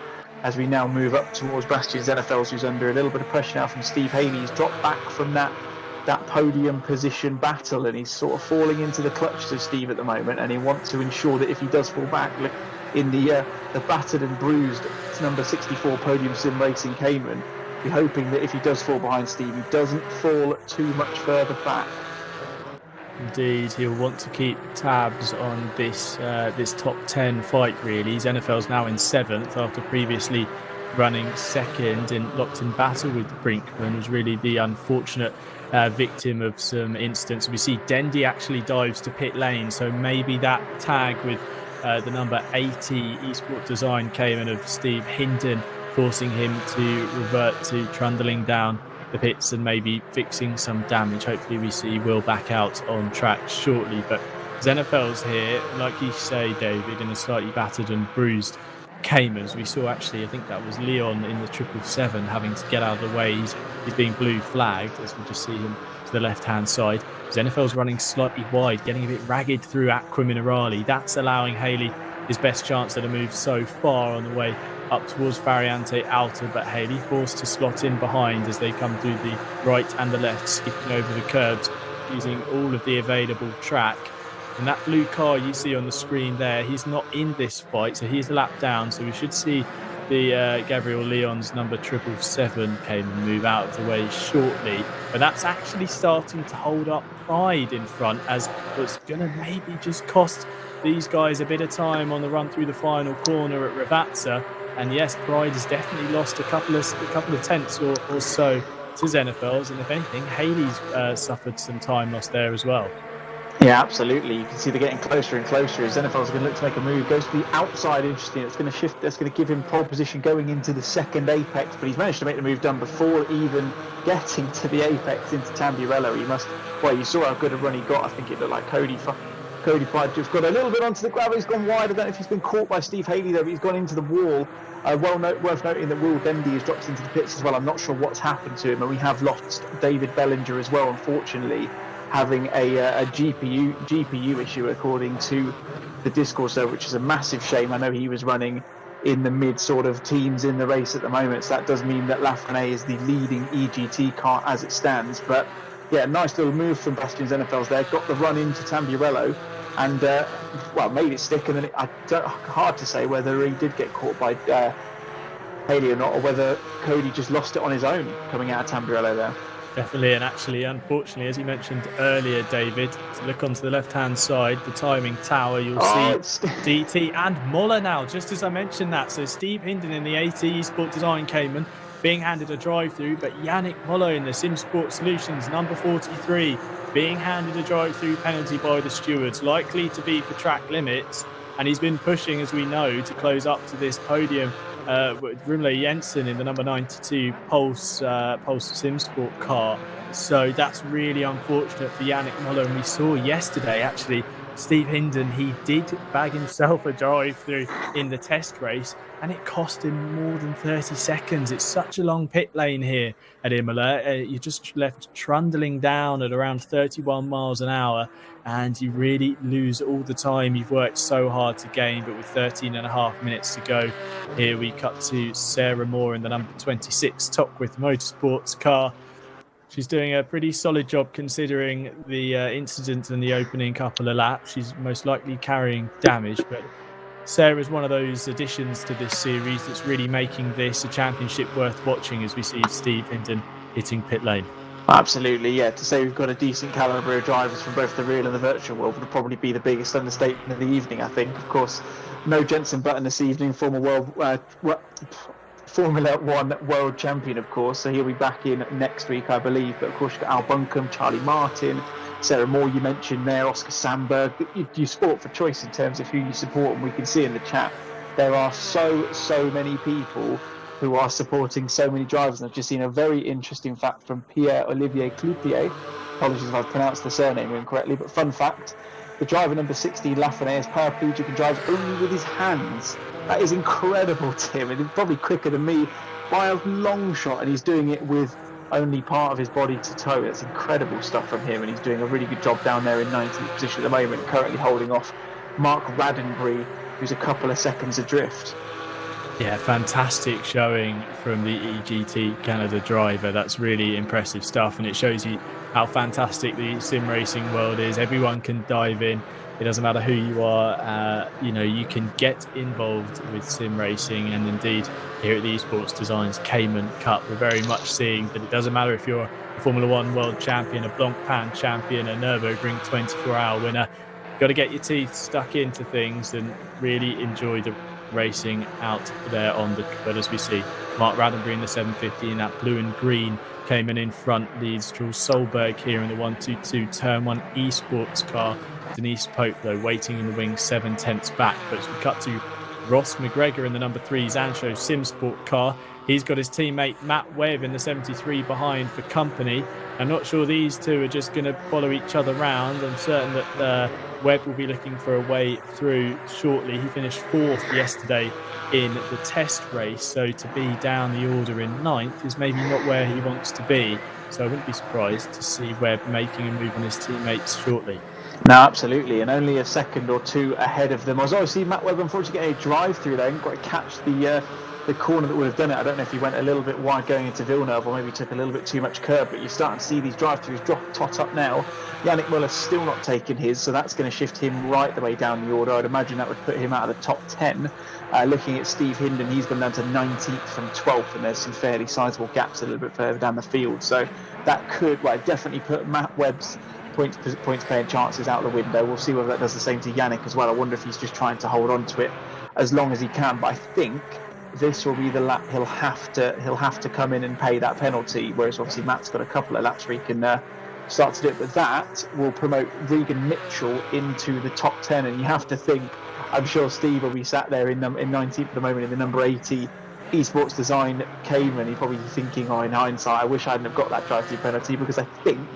As we now move up towards Bastian Zenefels, who's under a little bit of pressure now from Steve Haley. He's dropped back from that podium position battle, and he's sort of falling into the clutches of Steve at the moment, and he wants to ensure that if he does fall back, look, in the battered and bruised number 64 podium sim racing Cayman, be hoping that if he does fall behind Steve, he doesn't fall too much further back. Indeed, he'll want to keep tabs on this top 10 fight, really. Zenefeld's now in 7th after previously running 2nd and locked in battle with Brinkman, was really the unfortunate victim of some incidents. We see Dendy actually dives to pit lane, so maybe that tag with the number 80 Esport Design Cayman of Steve Hinden, forcing him to revert to trundling down the pits and maybe fixing some damage. Hopefully we see Will back out on track shortly, but Zenefeld's here, like you say, David, in a slightly battered and bruised Caymans. We saw actually, I think that was Leon in the 777 having to get out of the way. He's being blue flagged, as we just see him to the left-hand side. Zenefeld's running slightly wide, getting a bit ragged through Aqua Minerali. That's allowing Haley his best chance at a move so far on the way up towards Variante Alta, but Haley forced to slot in behind as they come through the right and the left, skipping over the curbs, using all of the available track. And that blue car you see on the screen there, he's not in this fight, so he's a lap down. So we should see the Gabriel Leon's number 777 Cayman move out of the way shortly. But that's actually starting to hold up Pride in front, as it's going to maybe just cost these guys a bit of time on the run through the final corner at Ravazza. And yes, Pride has definitely lost a couple of tenths or so to Zenefeld's, and if anything, Haley's suffered some time lost there as well. Yeah, absolutely. You can see they're getting closer and closer. Zenefeld's going to look to make a move, goes to the outside. Interesting. It's going to shift. That's going to give him pole position going into the second apex. But he's managed to make the move done before even getting to the apex into Tamburello. He must. Well, you saw how good a run he got. I think it looked like Cody Pride just got a little bit onto the gravel. He's gone wide. I don't know if he's been caught by Steve Haley there, but he's gone into the wall. Worth noting that Will Dendy has dropped into the pits as well. I'm not sure what's happened to him, and we have lost David Bellinger as well, unfortunately, having a GPU issue according to the Discourse there, which is a massive shame. I know he was running in the mid sort of teens in the race at the moment, so that does mean that Lafrene is the leading EGT car as it stands. But yeah, nice little move from Bastian Zenefels there, got the run into Tamburello and made it stick. And then hard to say whether he did get caught by Haley or not, or whether Cody just lost it on his own coming out of Tamburello there. Definitely, and actually, unfortunately, as you mentioned earlier, David, to look onto the left-hand side, the timing tower, you'll see DT and Moller now, just as I mentioned that. So Steve Hinden in the AT Esport Design Cayman being handed a drive-through, but Yannick Moller in the SimSport Solutions, number 43, being handed a drive-through penalty by the stewards, likely to be for track limits, and he's been pushing, as we know, to close up to this podium with Rumle Jensen in the number 92 Pulse SimSport car. So that's really unfortunate for Yannick Moller. And we saw yesterday, actually, Steve Hinden, he did bag himself a drive-through in the test race, and it cost him more than 30 seconds. It's such a long pit lane here at Imola. You're just left trundling down at around 31 miles an hour, and you really lose all the time you've worked so hard to gain. But with 13 and a half minutes to go, here we cut to Sarah Moore in the number 26 Topwith Motorsports car. She's doing a pretty solid job considering the incident in the opening couple of laps. She's most likely carrying damage, but Sarah's one of those additions to this series that's really making this a championship worth watching, as we see Steve Hinden hitting pit lane. Absolutely, yeah. To say we've got a decent calibre of drivers from both the real and the virtual world would probably be the biggest understatement of the evening, I think. Of course, no Jensen Button this evening, Formula One world champion, of course, so he'll be back in next week, I believe. But of course, you've got Al Buncombe, Charlie Martin, Sarah Moore, you mentioned there, Oscar Sandberg. You sport for choice in terms of who you support, and we can see in the chat there are so many people who are supporting so many drivers. And I've just seen a very interesting fact from Pierre-Olivier Cloupier. Apologies if I've pronounced the surname incorrectly, but fun fact, the driver number 16, Lafreniere, is paraplegic and drives only with his hands. That is incredible, Tim. It's probably quicker than me by a long shot, and he's doing it with only part of his body to tow. That's incredible stuff from him, and he's doing a really good job down there in 19th position at the moment, currently holding off Mark Raddenbury, who's a couple of seconds adrift. Yeah, fantastic showing from the EGT Canada driver. That's really impressive stuff, and it shows you how fantastic the sim racing world is. Everyone can dive in. It doesn't matter who you are. You can get involved with sim racing, and indeed here at the Esports Designs Cayman Cup, we're very much seeing that it doesn't matter if you're a Formula One world champion, a Blancpain champion, a Nurburgring 24-hour winner. You've got to get your teeth stuck into things and really enjoy the racing out there on the. But as we see, Mark Raddenbury in the 750 in that blue and green, Cayman in front, leads Jules Solberg here in the 122 Turn 1 Esports car. Denise Pope, though, waiting in the wings 7/10 back. But as we cut to Ross McGregor in the number 3 Zancho Simsport car, he's got his teammate Matt Webb in the 73 behind for company. I'm not sure these two are just going to follow each other round. I'm certain that Webb will be looking for a way through shortly. He finished 4th yesterday in the test race, so to be down the order in 9th is maybe not where he wants to be. So I wouldn't be surprised to see Webb making a move on his teammates shortly. No, absolutely, and only a second or two ahead of them. I was obviously Matt Webb unfortunately getting a drive through there and got to catch the corner that would have done it. I don't know if he went a little bit wide going into Villeneuve or maybe took a little bit too much curb, but you're starting to see these drive-throughs drop tot up now. Yannick Muller's still not taking his, so that's going to shift him right the way down the order. I'd imagine that would put him out of the top 10. Looking at Steve Hinden, he's gone down to 19th from 12th, and there's some fairly sizable gaps a little bit further down the field. So that could definitely put Matt Webb's points paying chances out the window. We'll see whether that does the same to Yannick as well. I wonder if he's just trying to hold on to it as long as he can, but I think this will be the lap he'll have to come in and pay that penalty, whereas obviously Matt's got a couple of laps where he can start to do it, but that will promote Regan Mitchell into the top 10, and you have to think, I'm sure Steve will be sat there in 19th at the moment in the number 80 Esports Design Cayman. He's probably thinking, in hindsight, I wish I hadn't have got that drive-through penalty, because I think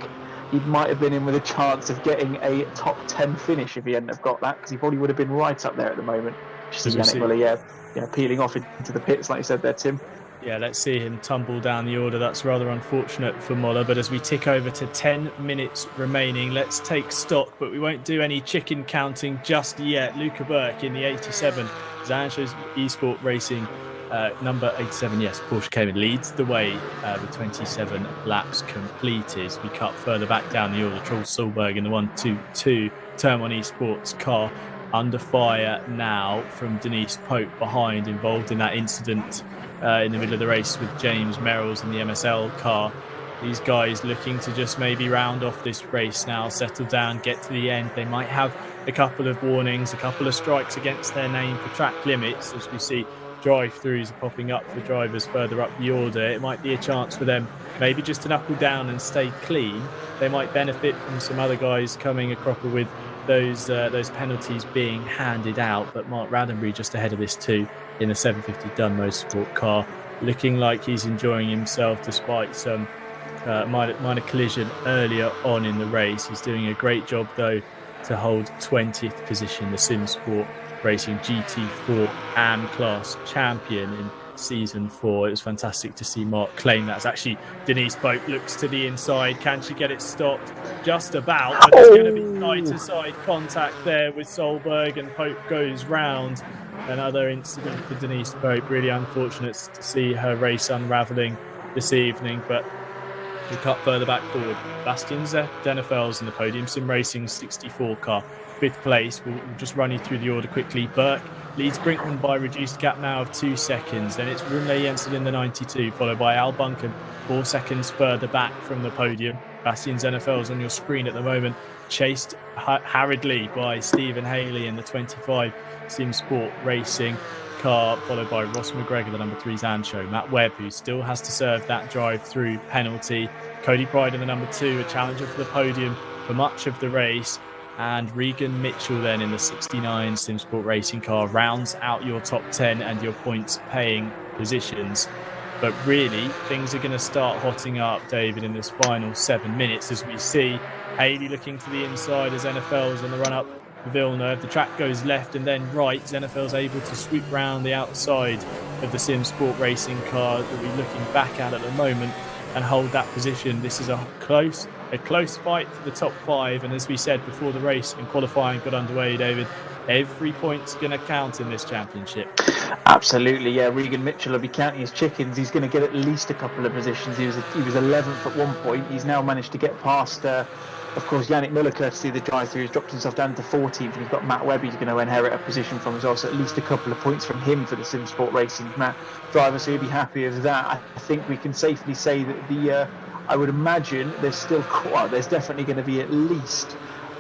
he might have been in with a chance of getting a top 10 finish if he hadn't have got that, because he probably would have been right up there at the moment. Just as Yannick Muller, peeling off into the pits, like you said there, Tim. Yeah, let's see him tumble down the order. That's rather unfortunate for Muller. But as we tick over to 10 minutes remaining, let's take stock, but we won't do any chicken counting just yet. Luca Burke in the 87, Zancho's Esport Racing number 87, yes, Porsche Cayman leads the way with 27 laps completed. We cut further back down the order. Charles Solberg in the 122 Turn 1 Esports car under fire now from Denise Pope behind, involved in that incident in the middle of the race with James Merrills in the MSL car. These guys looking to just maybe round off this race now, settle down, get to the end. They might have a couple of warnings, a couple of strikes against their name for track limits, as we see drive-throughs are popping up for drivers further up the order. It might be a chance for them maybe just to knuckle down and stay clean. They might benefit from some other guys coming a cropper with those penalties being handed out. But Mark Raddenbury just ahead of this too in the 750 Dunmo Sport car, looking like he's enjoying himself despite some minor collision earlier on in the race. He's doing a great job though to hold 20th position, the SimSport Racing GT4 AM Class champion in Season 4. It was fantastic to see Mark claim that. It's actually Denise Pope looks to the inside. Can she get it stopped? Just about, but there's going to be side-to-side contact there with Solberg, and Pope goes round. Another incident for Denise Pope. Really unfortunate to see her race unravelling this evening, but we cut further back forward. Bastian Denefels in the Podium Sim Racing 64 car. 5th place. We'll just run you through the order quickly. Burke leads Brinkman by reduced gap now of 2 seconds. Then it's Rune Jensen in the 92, followed by Al Buncan 4 seconds further back from the podium. Bastian Zenefels on your screen at the moment, chased hurriedly by Stephen Haley in the 25 Sim Sport Racing car, followed by Ross McGregor, the number 3 Zancho. Matt Webb, who still has to serve that drive-through penalty. Cody Pride in the number 2, a challenger for the podium for much of the race. And Regan Mitchell then in the 69 SimSport racing car rounds out your top 10 and your points paying positions. But really, things are going to start hotting up, David, in this final 7 minutes as we see Haley looking to the inside as NFL's on the run up for Villeneuve. The track goes left and then right. NFL's able to sweep round the outside of the SimSport racing car that we're looking back at the moment and hold that position. This is a close fight for the top 5. And as we said before the race and qualifying got underway, David, every point's going to count in this championship. Absolutely, yeah. Regan Mitchell will be counting his chickens. He's going to get at least a couple of positions. He was 11th at one point. He's now managed to get past, of course, Yannick Muller, courtesy of the drive-through. He's dropped himself down to 14th, and he's got Matt Webb he's going to inherit a position from as well. So at least a couple of points from him for the SimSport Racing driver. So he'll be happy with that. I think we can safely say that I would imagine there's definitely going to be at least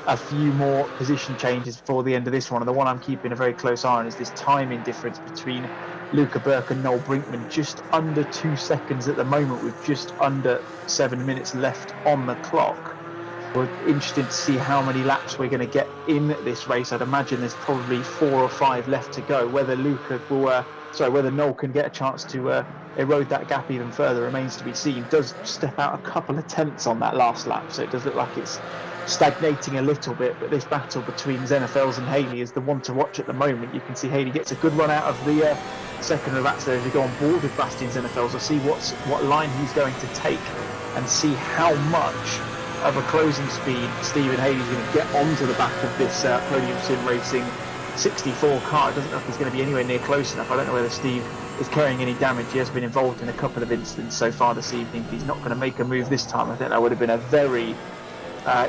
a few more position changes before the end of this one. And the one I'm keeping a very close eye on is this timing difference between Luca Burke and Noel Brinkman. Just under 2 seconds at the moment, with just under 7 minutes left on the clock. We're interested to see how many laps we're going to get in this race. I'd imagine there's probably 4 or 5 left to go. Whether Noel can get a chance to erode that gap even further remains to be seen. Does step out a couple of tenths on that last lap, so it does look like it's stagnating a little bit, but this battle between Zenefels and Haley is the one to watch at the moment. You can see Haley gets a good run out of the second of that, so as we go on board with Bastian Zenefels, we'll see what line he's going to take and see how much of a closing speed Stephen Haley's going to get onto the back of this Podium Sim Racing 64 car. It doesn't look like he's going to be anywhere near close enough. I don't know whether Steve is carrying any damage. He has been involved in a couple of incidents so far this evening. He's not going to make a move this time. I think that would have been a very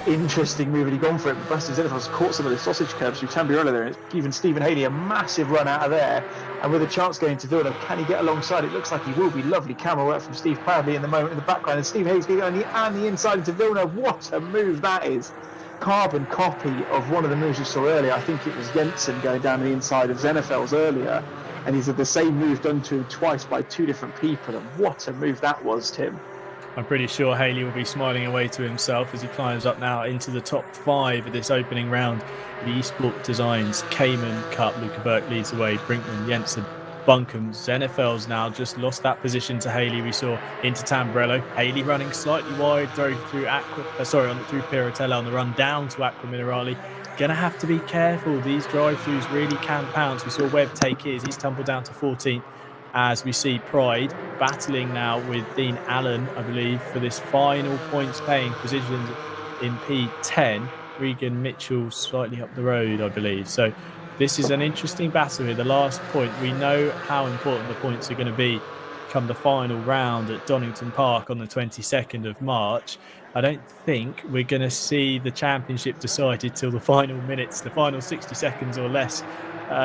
interesting move had he gone for it, but Bastian Zenefels caught some of the sausage curves through Tambay earlier there, and it's given Stephen Haley a massive run out of there, and with a chance going to Villeneuve, can he get alongside? It looks like he will be. Lovely camera work from Steve Proudly in the moment in the background, and Stephen Haley's going on the inside into Villeneuve. What a move that is. Carbon copy of one of the moves we saw earlier. I think it was Jensen going down the inside of Zenefels earlier, and he's had the same move done to him twice by 2 different people, and what a move that was, Tim. I'm pretty sure Haley will be smiling away to himself as he climbs up now into the top 5 of this opening round. The Esport Designs Cayman Cup. Luca Burke leads the way. Brinkman, Jensen, Buncombe. Zenefels now just lost that position to Haley. We saw into Tamburello. Haley running slightly wide, through through Piratello on the run down to Aqua Minerali. Gonna have to be careful. These drive-throughs really can pounce. We saw Webb take his. He's tumbled down to 14th. As we see Pride battling now with Dean Allen, I believe, for this final points paying position in P10. Regan Mitchell slightly up the road, I believe. So this is an interesting battle here. The last point, we know how important the points are going to be come the final round at Donington Park on the 22nd of March. I don't think we're going to see the championship decided till the final minutes, the final 60 seconds or less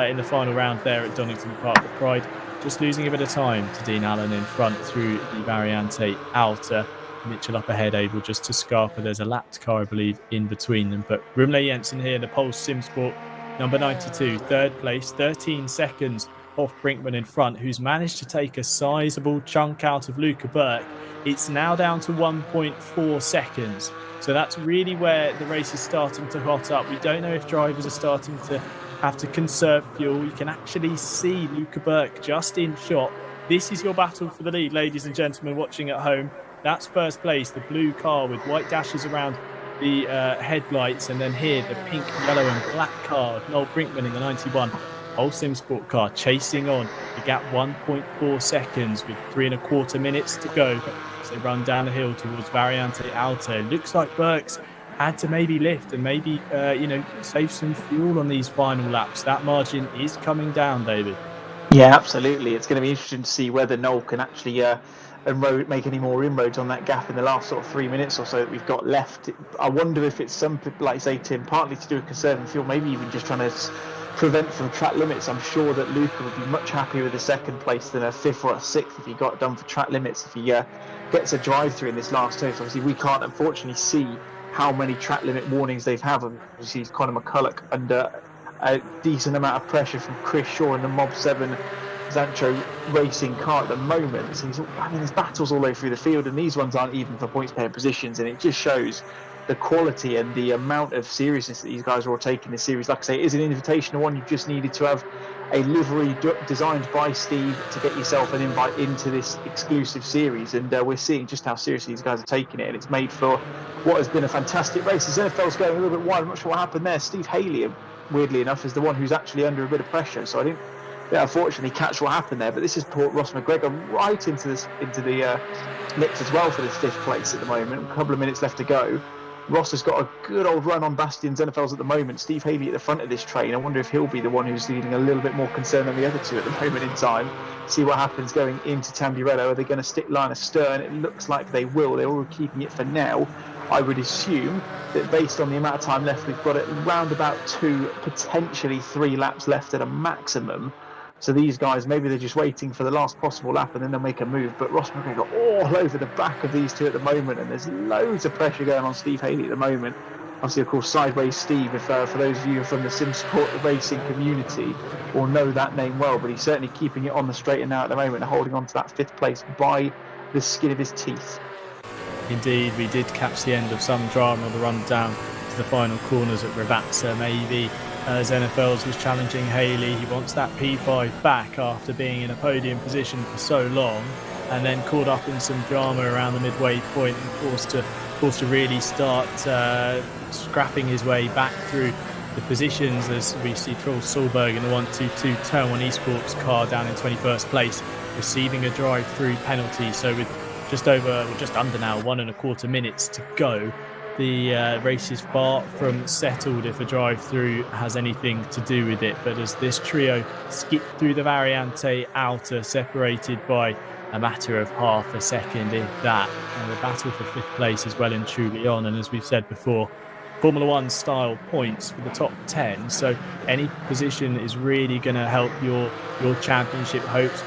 in the final round there at Donington Park. But Pride just losing a bit of time to Dean Allen in front through the Variante Alta. Mitchell up ahead, able just to scarper. There's a lapped car, I believe, in between them. But Rumley Jensen here, the Pulse SimSport number 92, third place, 13 seconds off Brinkman in front, who's managed to take a sizable chunk out of Luca Burke. It's now down to 1.4 seconds. So that's really where the race is starting to hot up. We don't know if drivers are starting to have to conserve fuel. You can actually see Luca Burke just in shot. This is your battle for the lead, ladies and gentlemen watching at home. That's first place, the blue car with white dashes around the headlights, and then here the pink, yellow and black car of Noel Brinkman in the 91 Whole SimSport car chasing on. The gap 1.4 seconds with 3.25 minutes to go as they run down the hill towards Variante Alta. It looks like Burke's had to maybe lift and maybe save some fuel on these final laps. That margin is coming down, David. Yeah, absolutely. It's going to be interesting to see whether Noel can actually make any more inroads on that gap in the last sort of 3 minutes or so that we've got left. I wonder if it's something, like say Tim, partly to do with conserving fuel, maybe even just trying to prevent from track limits. I'm sure that Luca would be much happier with a second place than a 5th or a 6th if he got done for track limits, if he gets a drive-through in this last turn. So obviously we can't unfortunately see how many track limit warnings they've had. Obviously Conor McCulloch under a decent amount of pressure from Chris Shaw in the Mob 7 Zancho racing car at the moment. So there's battles all the way through the field, and these ones aren't even for points pair positions, and it just shows the quality and the amount of seriousness that these guys are all taking this series. Like I say, it is an invitational one. You just needed to have a livery designed by Steve to get yourself an invite into this exclusive series, and we're seeing just how seriously these guys are taking it, and it's made for what has been a fantastic race. The NFL's going a little bit wide. I'm not sure what happened there. Steve Haley, weirdly enough, is the one who's actually under a bit of pressure, so I didn't unfortunately catch what happened there, but this has brought Ross McGregor right into the mix as well for this 5th place at the moment. A couple of minutes left to go. Ross has got a good old run on Bastian's NFLs at the moment. Steve Haley at the front of this train. I wonder if he'll be the one who's leading a little bit more concern than the other two at the moment in time. See what happens going into Tamburello. Are they going to stick line astern? It looks like they will. They're all keeping it for now. I would assume that based on the amount of time left, we've got it round about 2, potentially 3 laps left at a maximum. So these guys, maybe they're just waiting for the last possible lap and then they'll make a move. But Ross McGregor all over the back of these two at the moment, and there's loads of pressure going on Steve Haley at the moment. Obviously, of course, Sideways Steve, if for those of you from the sim sport racing community will know that name well, but he's certainly keeping it on the straight and narrow at the moment, holding on to that 5th place by the skin of his teeth. Indeed, we did catch the end of some drama on the run down to the final corners at Ravazza. Maybe as NFLs was challenging Haley, he wants that P5 back after being in a podium position for so long, and then caught up in some drama around the midway point and forced to really start scrapping his way back through the positions, as we see Troll Solberg in the 122 Turn 1 Esports car down in 21st place, receiving a drive-through penalty. So with just under now 1.25 minutes to go, the race is far from settled if a drive-through has anything to do with it. But as this trio skip through the Variante outer, separated by a matter of half a second, if that, and the battle for 5th place is well and truly on. And as we've said before, Formula One style points for the top 10. So any position is really going to help your championship hopes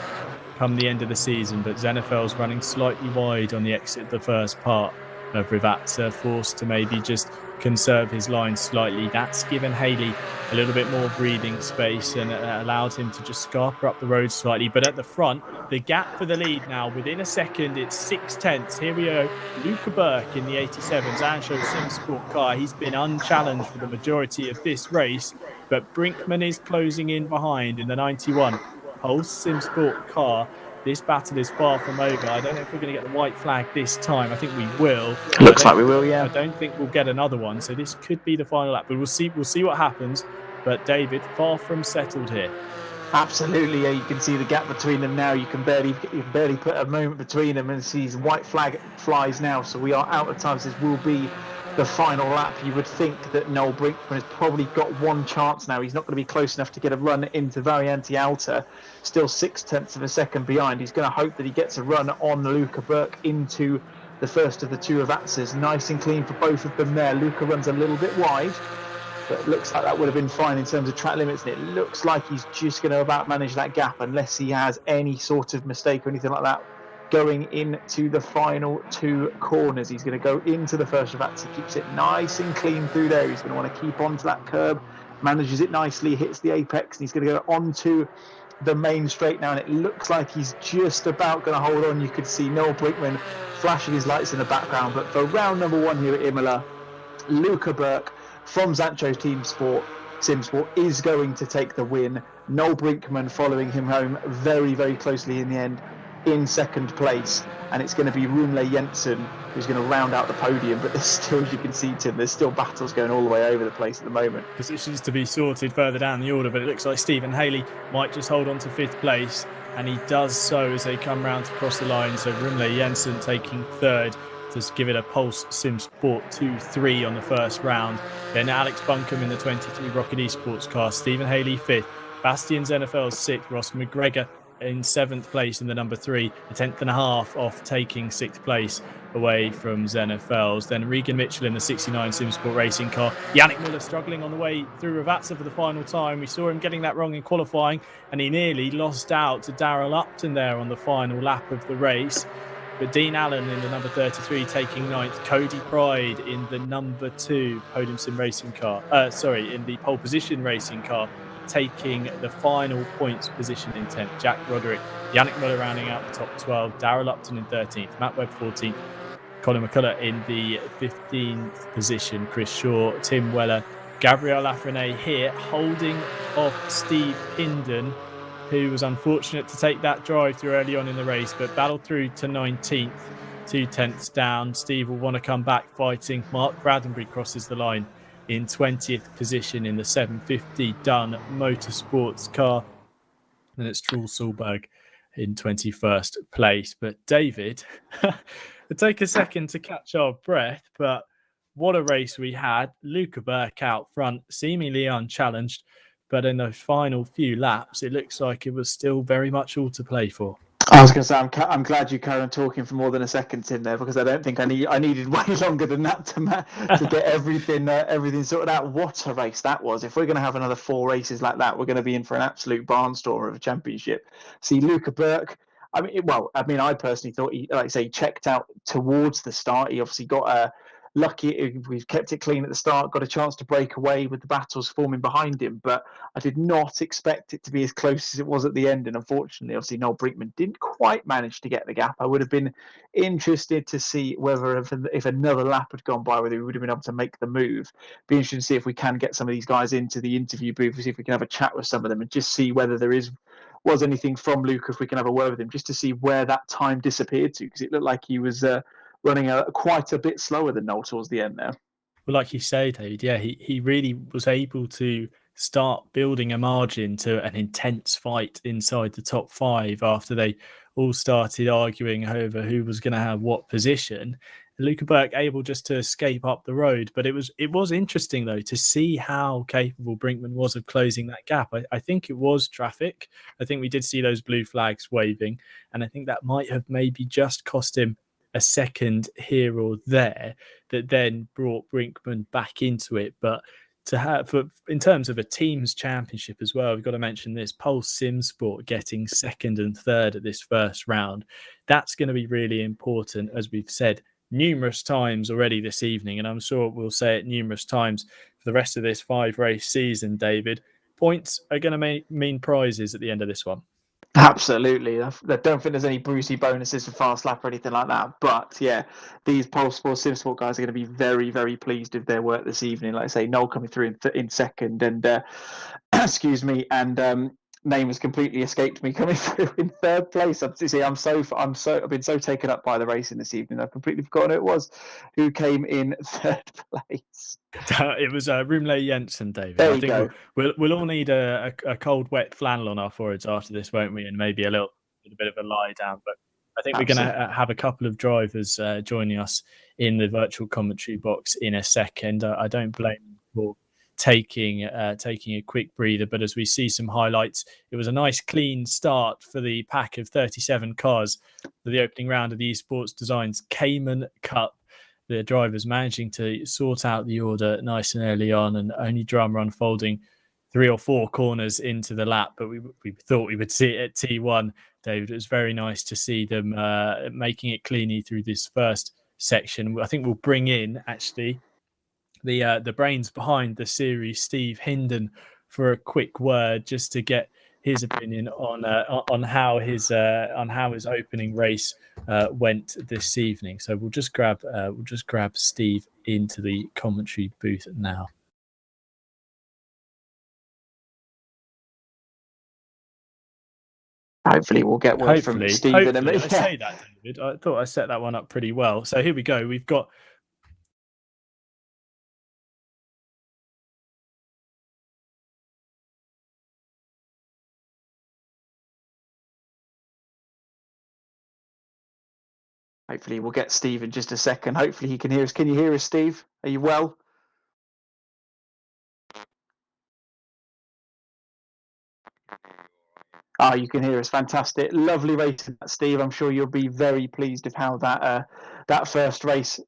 come the end of the season. But Zenefels running slightly wide on the exit of the first part of Ravazza, forced to maybe just conserve his line slightly. That's given Haley a little bit more breathing space and allowed him to just scarper up the road slightly. But at the front, the gap for the lead now, within a second, it's 6/10. Here we go, Luca Burke in the 87 Zancho Sim Sport car. He's been unchallenged for the majority of this race, but Brinkman is closing in behind in the 91 Pulse Sim Sport car. This battle is far from over. I don't know if we're going to get the white flag this time. I think we will. Looks like we will, yeah. I don't think we'll get another one. So this could be the final lap, but we'll see what happens. But David, far from settled here. Absolutely, yeah. You can see the gap between them now. You can barely put a moment between them, and see white flag flies now. So we are out of time. So this will be the final lap. You would think that Noel Brinkman has probably got one chance now. He's not going to be close enough to get a run into Variante Alta. Still 0.6 of a second behind. He's going to hope that he gets a run on Luca Burke into the first of the two Ravazzas. Nice and clean for both of them there. Luca runs a little bit wide, but it looks like that would have been fine in terms of track limits, and it looks like he's just going to about manage that gap unless he has any sort of mistake or anything like that. Going into the final two corners, he's going to go into the first Ravazza, keeps it nice and clean through there. He's going to want to keep onto that curb, manages it nicely, hits the apex, and he's going to go onto the main straight now, and it looks like he's just about going to hold on. You could see Noel Brinkman flashing his lights in the background, but for round number 1 here at Imola, Luca Burke from Zancho's Team Sport Simsport is going to take the win. Noel Brinkman following him home very, very closely in the end in second place, and it's going to be Rune Jensen who's going to round out the podium. But there's still, as you can see, Tim, there's still battles going all the way over the place at the moment. Positions to be sorted further down the order, but it looks like Stephen Haley might just hold on to 5th place, and he does so as they come round to cross the line. So Rune Jensen taking 3rd to give it a Pulse Sim Sport 2-3 on the first round. Then Alex Buncombe in the 23 Rocket Esports car, Stephen Haley 5th, Bastian's NFL 6th, Ross McGregor in 7th place in the number 3, a 10th and a half off taking 6th place away from Zenefels. Then Regan Mitchell in the 69 Simsport racing car. Yannick Muller struggling on the way through Ravazza for the final time. We saw him getting that wrong in qualifying, and he nearly lost out to Darrell Upton there on the final lap of the race. But Dean Allen in the number 33 taking 9th. Cody Pride in the number 2 Podium Sim racing car. In the pole position racing car, taking the final points position in 10th. Jack Roderick, Yannick Muller rounding out the top 12. Darrell Upton in 13th. Matt Webb 14th. Colin McCullough in the 15th position, Chris Shaw, Tim Weller, Gabriel Lafreniere here, holding off Steve Hinden, who was unfortunate to take that drive through early on in the race, but battled through to 19th, 2/10 down. Steve will want to come back fighting. Mark Bradenbury crosses the line in 20th position in the 750 Dunn Motorsports car. And it's Truls Solberg in 21st place. But David, it'll take a second to catch our breath, but what a race we had. Luca Burke out front, seemingly unchallenged, but in the final few laps, it looks like it was still very much all to play for. I was going to say, I'm glad you carried on talking for more than a second, Tim, there, because I don't think I needed way longer than that to get everything sorted out. What a race that was! If we're going to have another 4 races like that, we're going to be in for an absolute barnstormer of a championship. See, Luca Burke. I I personally thought he, like I say, checked out towards the start. He obviously got lucky. We've kept it clean at the start, got a chance to break away with the battles forming behind him, but I did not expect it to be as close as it was at the end. And unfortunately, obviously, Noel Brinkman didn't quite manage to get the gap. I would have been interested to see whether if another lap had gone by, whether we would have been able to make the move. Be interested to see if we can get some of these guys into the interview booth, see if we can have a chat with some of them and just see whether there was anything from Luke, if we can have a word with him, just to see where that time disappeared to, because it looked like he was running quite a bit slower than Noel towards the end there. Well, like you say, David, yeah, he really was able to start building a margin to an intense fight inside the top 5 after they all started arguing over who was going to have what position. Luca Burke able just to escape up the road, but it was interesting though to see how capable Brinkman was of closing that gap. I think it was traffic. I think we did see those blue flags waving, and I think that might have maybe just cost him a second here or there that then brought Brinkman back into it. But to have, in terms of a team's championship as well, we've got to mention this: Pulse Simsport getting 2nd and 3rd at this first round. That's going to be really important, as we've said numerous times already this evening, and I'm sure we'll say it numerous times for the rest of this 5-race season. David, points are going to mean prizes at the end of this one. Absolutely. I don't think there's any Brucey bonuses for fast lap or anything like that. But yeah, these Pulse Sport Simsport guys are going to be very, very pleased with their work this evening. Like I say, Noel coming through in second, and excuse me, and name has completely escaped me, coming through in 3rd place. I've been so taken up by the racing this evening, I've completely forgotten who it was who came in 3rd place. It was Rumley Jensen, David. There you go. We'll all need a cold, wet flannel on our foreheads after this, won't we? And maybe a bit of a lie down. But I think Absolutely. We're going to have a couple of drivers joining us in the virtual commentary box in a second. I don't blame them for taking a quick breather, but as we see some highlights, it was a nice clean start for the pack of 37 cars for the opening round of the Esports Designs Cayman Cup. The drivers managing to sort out the order nice and early on, and only drama unfolding 3 or 4 corners into the lap, but we thought we would see it at T1. David, it was very nice to see them making it cleanly through this first section. I think we'll bring in actually the brains behind the series, Steve Hinden, for a quick word, just to get his opinion on how his opening race went this evening. So we'll just grab Steve into the commentary booth now. Hopefully we'll get word from Steve. I say that, David. I thought I set that one up pretty well. So here we go. We've got Hopefully we'll get Steve in just a second. Hopefully he can hear us. Can you hear us, Steve? Are you well? Oh, you can hear us. Fantastic. Lovely race, Steve. I'm sure you'll be very pleased with how that first race.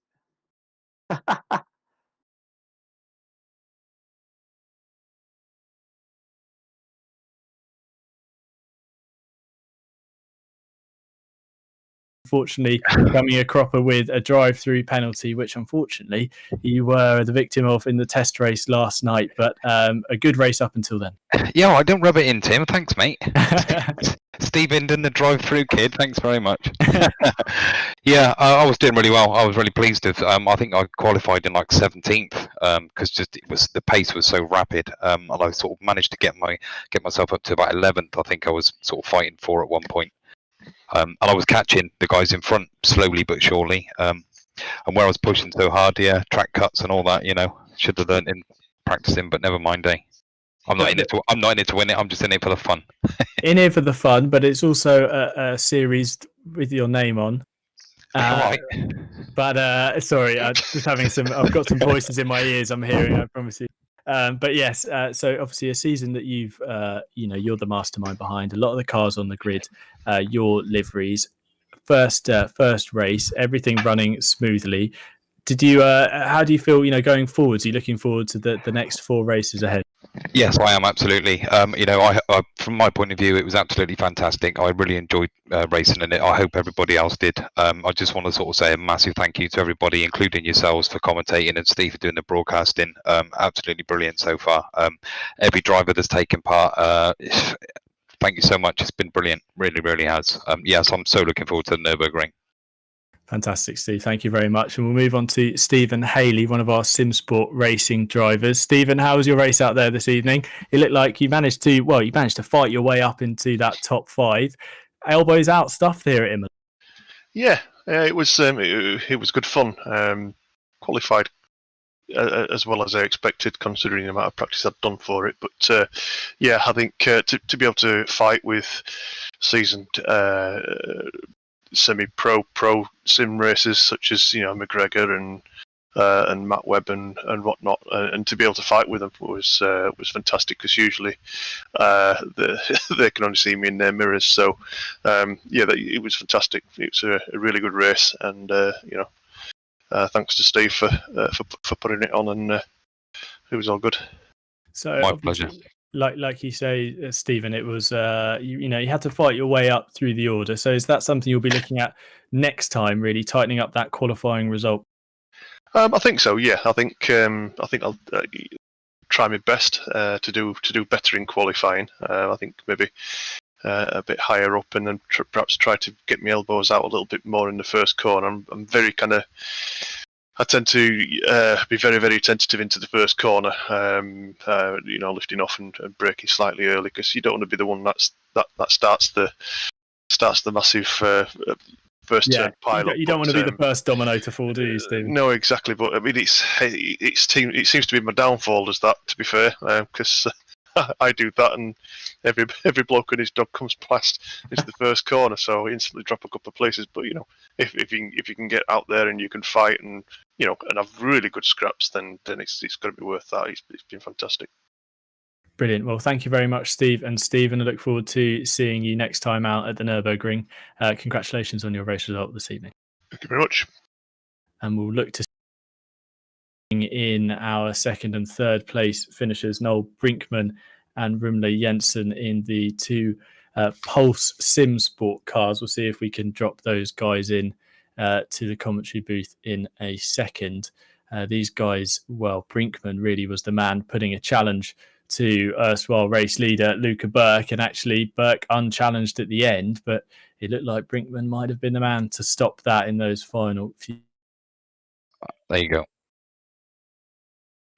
Unfortunately, coming a cropper with a drive-through penalty, which unfortunately you were the victim of in the test race last night. But a good race up until then. Yeah, I don't rub it in, Tim. Thanks, mate. Steve Hinden, the drive-through kid. Thanks very much. Yeah, I was doing really well. I was really pleased with. I think I qualified in like 17th because just the pace was so rapid, and I sort of managed to get myself up to about 11th. I think I was sort of fighting for at one point, and I was catching the guys in front slowly but surely. And where I was pushing so hard, yeah, track cuts and all that, should have learned in practicing, but never mind, eh? I'm not in it to win it. I'm just in it for the fun. In here for the fun, but it's also a series with your name on. Right. But sorry, just having I've got some voices in my ears. I'm hearing. I promise you. But yes, so obviously a season that you've, you're the mastermind behind. A lot of the cars on the grid, your liveries, first race, everything running smoothly. Did you? How do you feel? Going forwards, are you looking forward to the next 4 races ahead? Yes, I am absolutely. From my point of view, it was absolutely fantastic. I really enjoyed racing in it. I hope everybody else did. I just want to sort of say a massive thank you to everybody, including yourselves, for commentating and Steve for doing the broadcasting. Absolutely brilliant so far. Every driver that's taken part, thank you so much. It's been brilliant. Really, really has. Yes, I'm so looking forward to the Nurburgring. Fantastic, Steve. Thank you very much. And we'll move on to Stephen Haley, one of our SimSport racing drivers. Stephen, how was your race out there this evening? It looked like you managed to fight your way up into that top 5. Elbows out stuff there at Imola. Yeah, it was good fun. Qualified as well as I expected, considering the amount of practice I'd done for it. But I think to be able to fight with seasoned semi-pro sim racers such as McGregor and Matt Webb and whatnot, and to be able to fight with them was fantastic, because usually they can only see me in their mirrors. So it was fantastic. It was a really good race, and thanks to Steve for putting it on, and it was all good. So my pleasure. Like you say, Stephen, it was you had to fight your way up through the order. So is that something you'll be looking at next time, really tightening up that qualifying result? I think so. Yeah, I think I'll try my best to do better in qualifying. I think maybe a bit higher up, and then perhaps try to get my elbows out a little bit more in the first corner. I'm very I tend to be very, very tentative into the first corner, lifting off and braking slightly early, because you don't want to be the one that starts the massive first turn pile up. You don't want to be the first domino to fall, do you, Stephen? No, exactly. But I mean, it seems to be my downfall, as that, to be fair, because I do that, and every bloke and his dog comes past into the first corner, so I instantly drop a couple of places. But if you can get out there and you can fight and and have really good scraps, then it's going to be worth that. It's been fantastic. Brilliant. Well, thank you very much, Steve and Stephen. I look forward to seeing you next time out at the Nurburgring. Congratulations on your race result this evening. Thank you very much. And we'll look to in our second and third place finishers, Noel Brinkman and Rumle Jensen, in the 2 Pulse SimSport cars. We'll see if we can drop those guys in to the commentary booth in a second. These guys, well, Brinkman really was the man putting a challenge to erstwhile race leader Luca Burke, and actually Burke unchallenged at the end, but it looked like Brinkman might have been the man to stop that in those final few. There you go.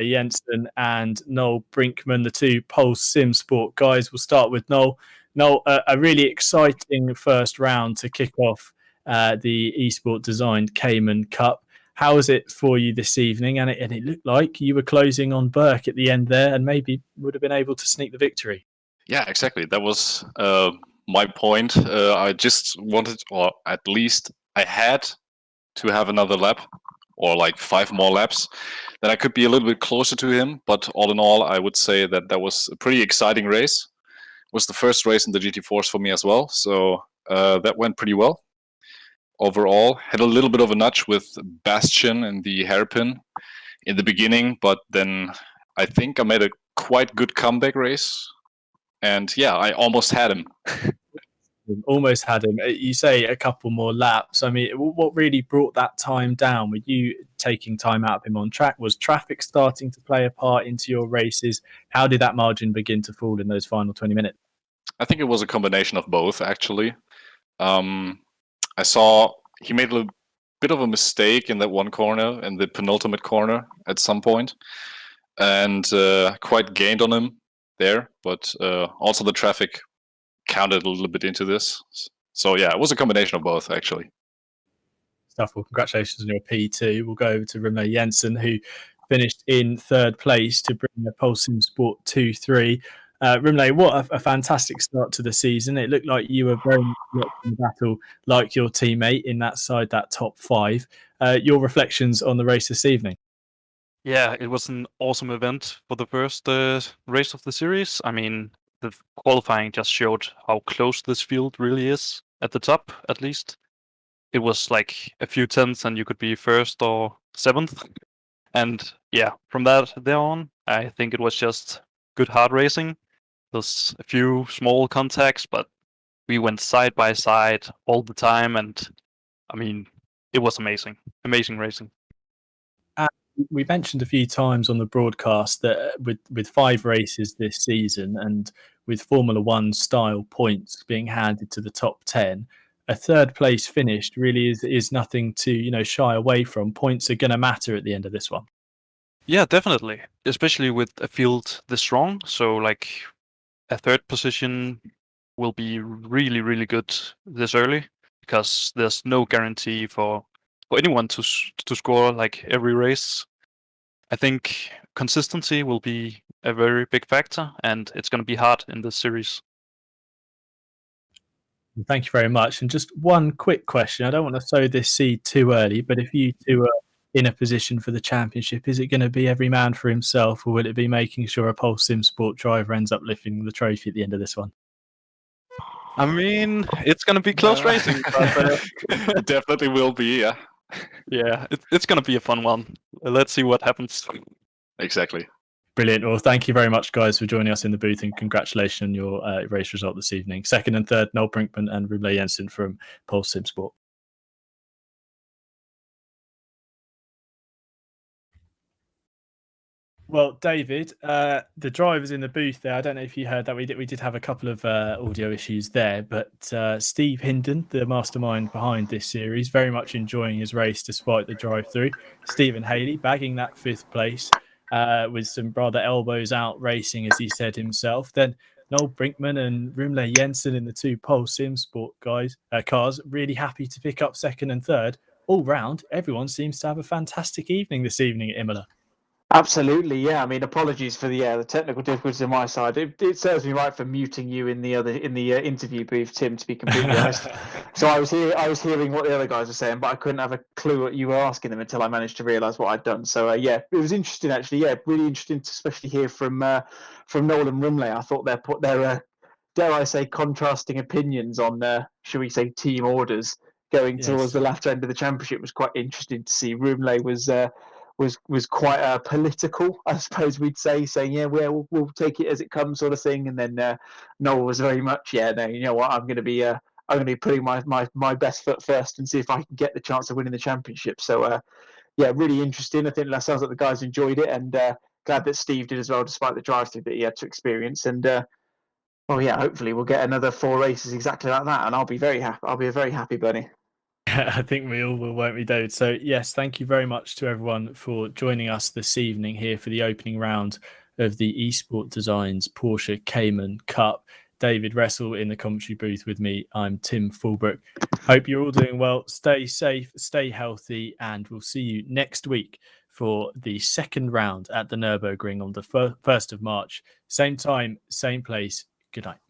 Jensen and Noel Brinkman, the 2 Pulse SimSport guys. We'll start with Noel. Noel, a really exciting first round to kick off the eSport designed Cayman Cup. How was it for you this evening? And it looked like you were closing on Burke at the end there, and maybe would have been able to sneak the victory. Yeah, exactly. That was my point. I just wanted, or at least I had to have another lap, or like 5 more laps, then I could be a little bit closer to him. But all in all, I would say that was a pretty exciting race. It was the first race in the GT4s for me as well, so that went pretty well. Overall, had a little bit of a nudge with Bastion and the hairpin in the beginning, but then I think I made a quite good comeback race, and yeah, I almost had him. Almost had him. You say a couple more laps. I mean, what really brought that time down? Were you taking time out of him on track? Was traffic starting to play a part into your races? How did that margin begin to fall in those final 20 minutes? I think it was a combination of both, actually. I saw he made a bit of a mistake in that one corner, in the penultimate corner at some point, and quite gained on him there. But also the traffic counted a little bit into this. So yeah, it was a combination of both, actually. Stuff. Well, congratulations on your P2. We'll go over to Rune Jensen, who finished in third place to bring the Pulse Sim Sport 2-3. Rune, what a fantastic start to the season. It looked like you were very much in battle like your teammate in that side, that top 5. Your reflections on the race this evening? Yeah, it was an awesome event for the first race of the series. I mean, the qualifying just showed how close this field really is at the top, at least. It was like a few tenths and you could be first or 7th. And yeah, from that there on, I think it was just good hard racing. There's a few small contacts, but we went side by side all the time. And I mean, it was amazing. Amazing racing. We mentioned a few times on the broadcast that with 5 races this season and with Formula One style points being handed to the top 10, a third place finished really is nothing to shy away from. Points are going to matter at the end of this one. Yeah, definitely, especially with a field this strong. So like a third position will be really, really good this early because there's no guarantee for anyone to score like every race. I think consistency will be a very big factor, and it's going to be hard in this series. Thank you very much. And just one quick question. I don't want to sow this seed too early, but if you two are in a position for the championship, is it going to be every man for himself, or will it be making sure a Pulse Sim Sport driver ends up lifting the trophy at the end of this one? I mean, it's going to be close racing. But, it definitely will be, yeah. Yeah, it's going to be a fun one. Let's see what happens. Exactly. Brilliant. Well, thank you very much, guys, for joining us in the booth, and congratulations on your race result this evening. Second and third, Noel Brinkman and Rune Jensen from Pulse Sim Sport. Well, David, the drivers in the booth there, I don't know if you heard that. We did have a couple of audio issues there, but Steve Hinden, the mastermind behind this series, very much enjoying his race despite the drive-through. Stephen Haley bagging that 5th place with some rather elbows out racing, as he said himself. Then Noel Brinkman and Rune Jensen in the 2 Pulse Sim Sport cars, really happy to pick up 2nd and 3rd. All round, everyone seems to have a fantastic evening this evening at Imola. Absolutely, yeah. I mean, apologies for the technical difficulties on my side. It serves me right for muting you in the interview booth, Tim. To be completely honest, so I was hearing what the other guys were saying, but I couldn't have a clue what you were asking them until I managed to realise what I'd done. So yeah, it was interesting actually. Yeah, really interesting to especially hear from Noel and Rune. I thought their dare I say contrasting opinions on should we say team orders going towards the latter end of the championship was quite interesting to see. Rune was quite political, I suppose we'd say, saying, yeah, we'll take it as it comes, sort of thing. And then Noel was very much, yeah, no, you know what, I'm going to be putting my best foot first and see if I can get the chance of winning the championship. So yeah, really interesting. I think that sounds like the guys enjoyed it, and glad that Steve did as well, despite the drive-through that he had to experience. And oh yeah, hopefully we'll get another 4 races exactly like that, and I'll be very happy. I'll be a very happy bunny. I think we all will, won't we, David? So, yes, thank you very much to everyone for joining us this evening here for the opening round of the Esport Designs Porsche Cayman Cup. David Wrestle in the commentary booth with me. I'm Tim Fulbrook. Hope you're all doing well. Stay safe, stay healthy, and we'll see you next week for the 2nd round at the Nurburgring on the 1st of March. Same time, same place. Good night.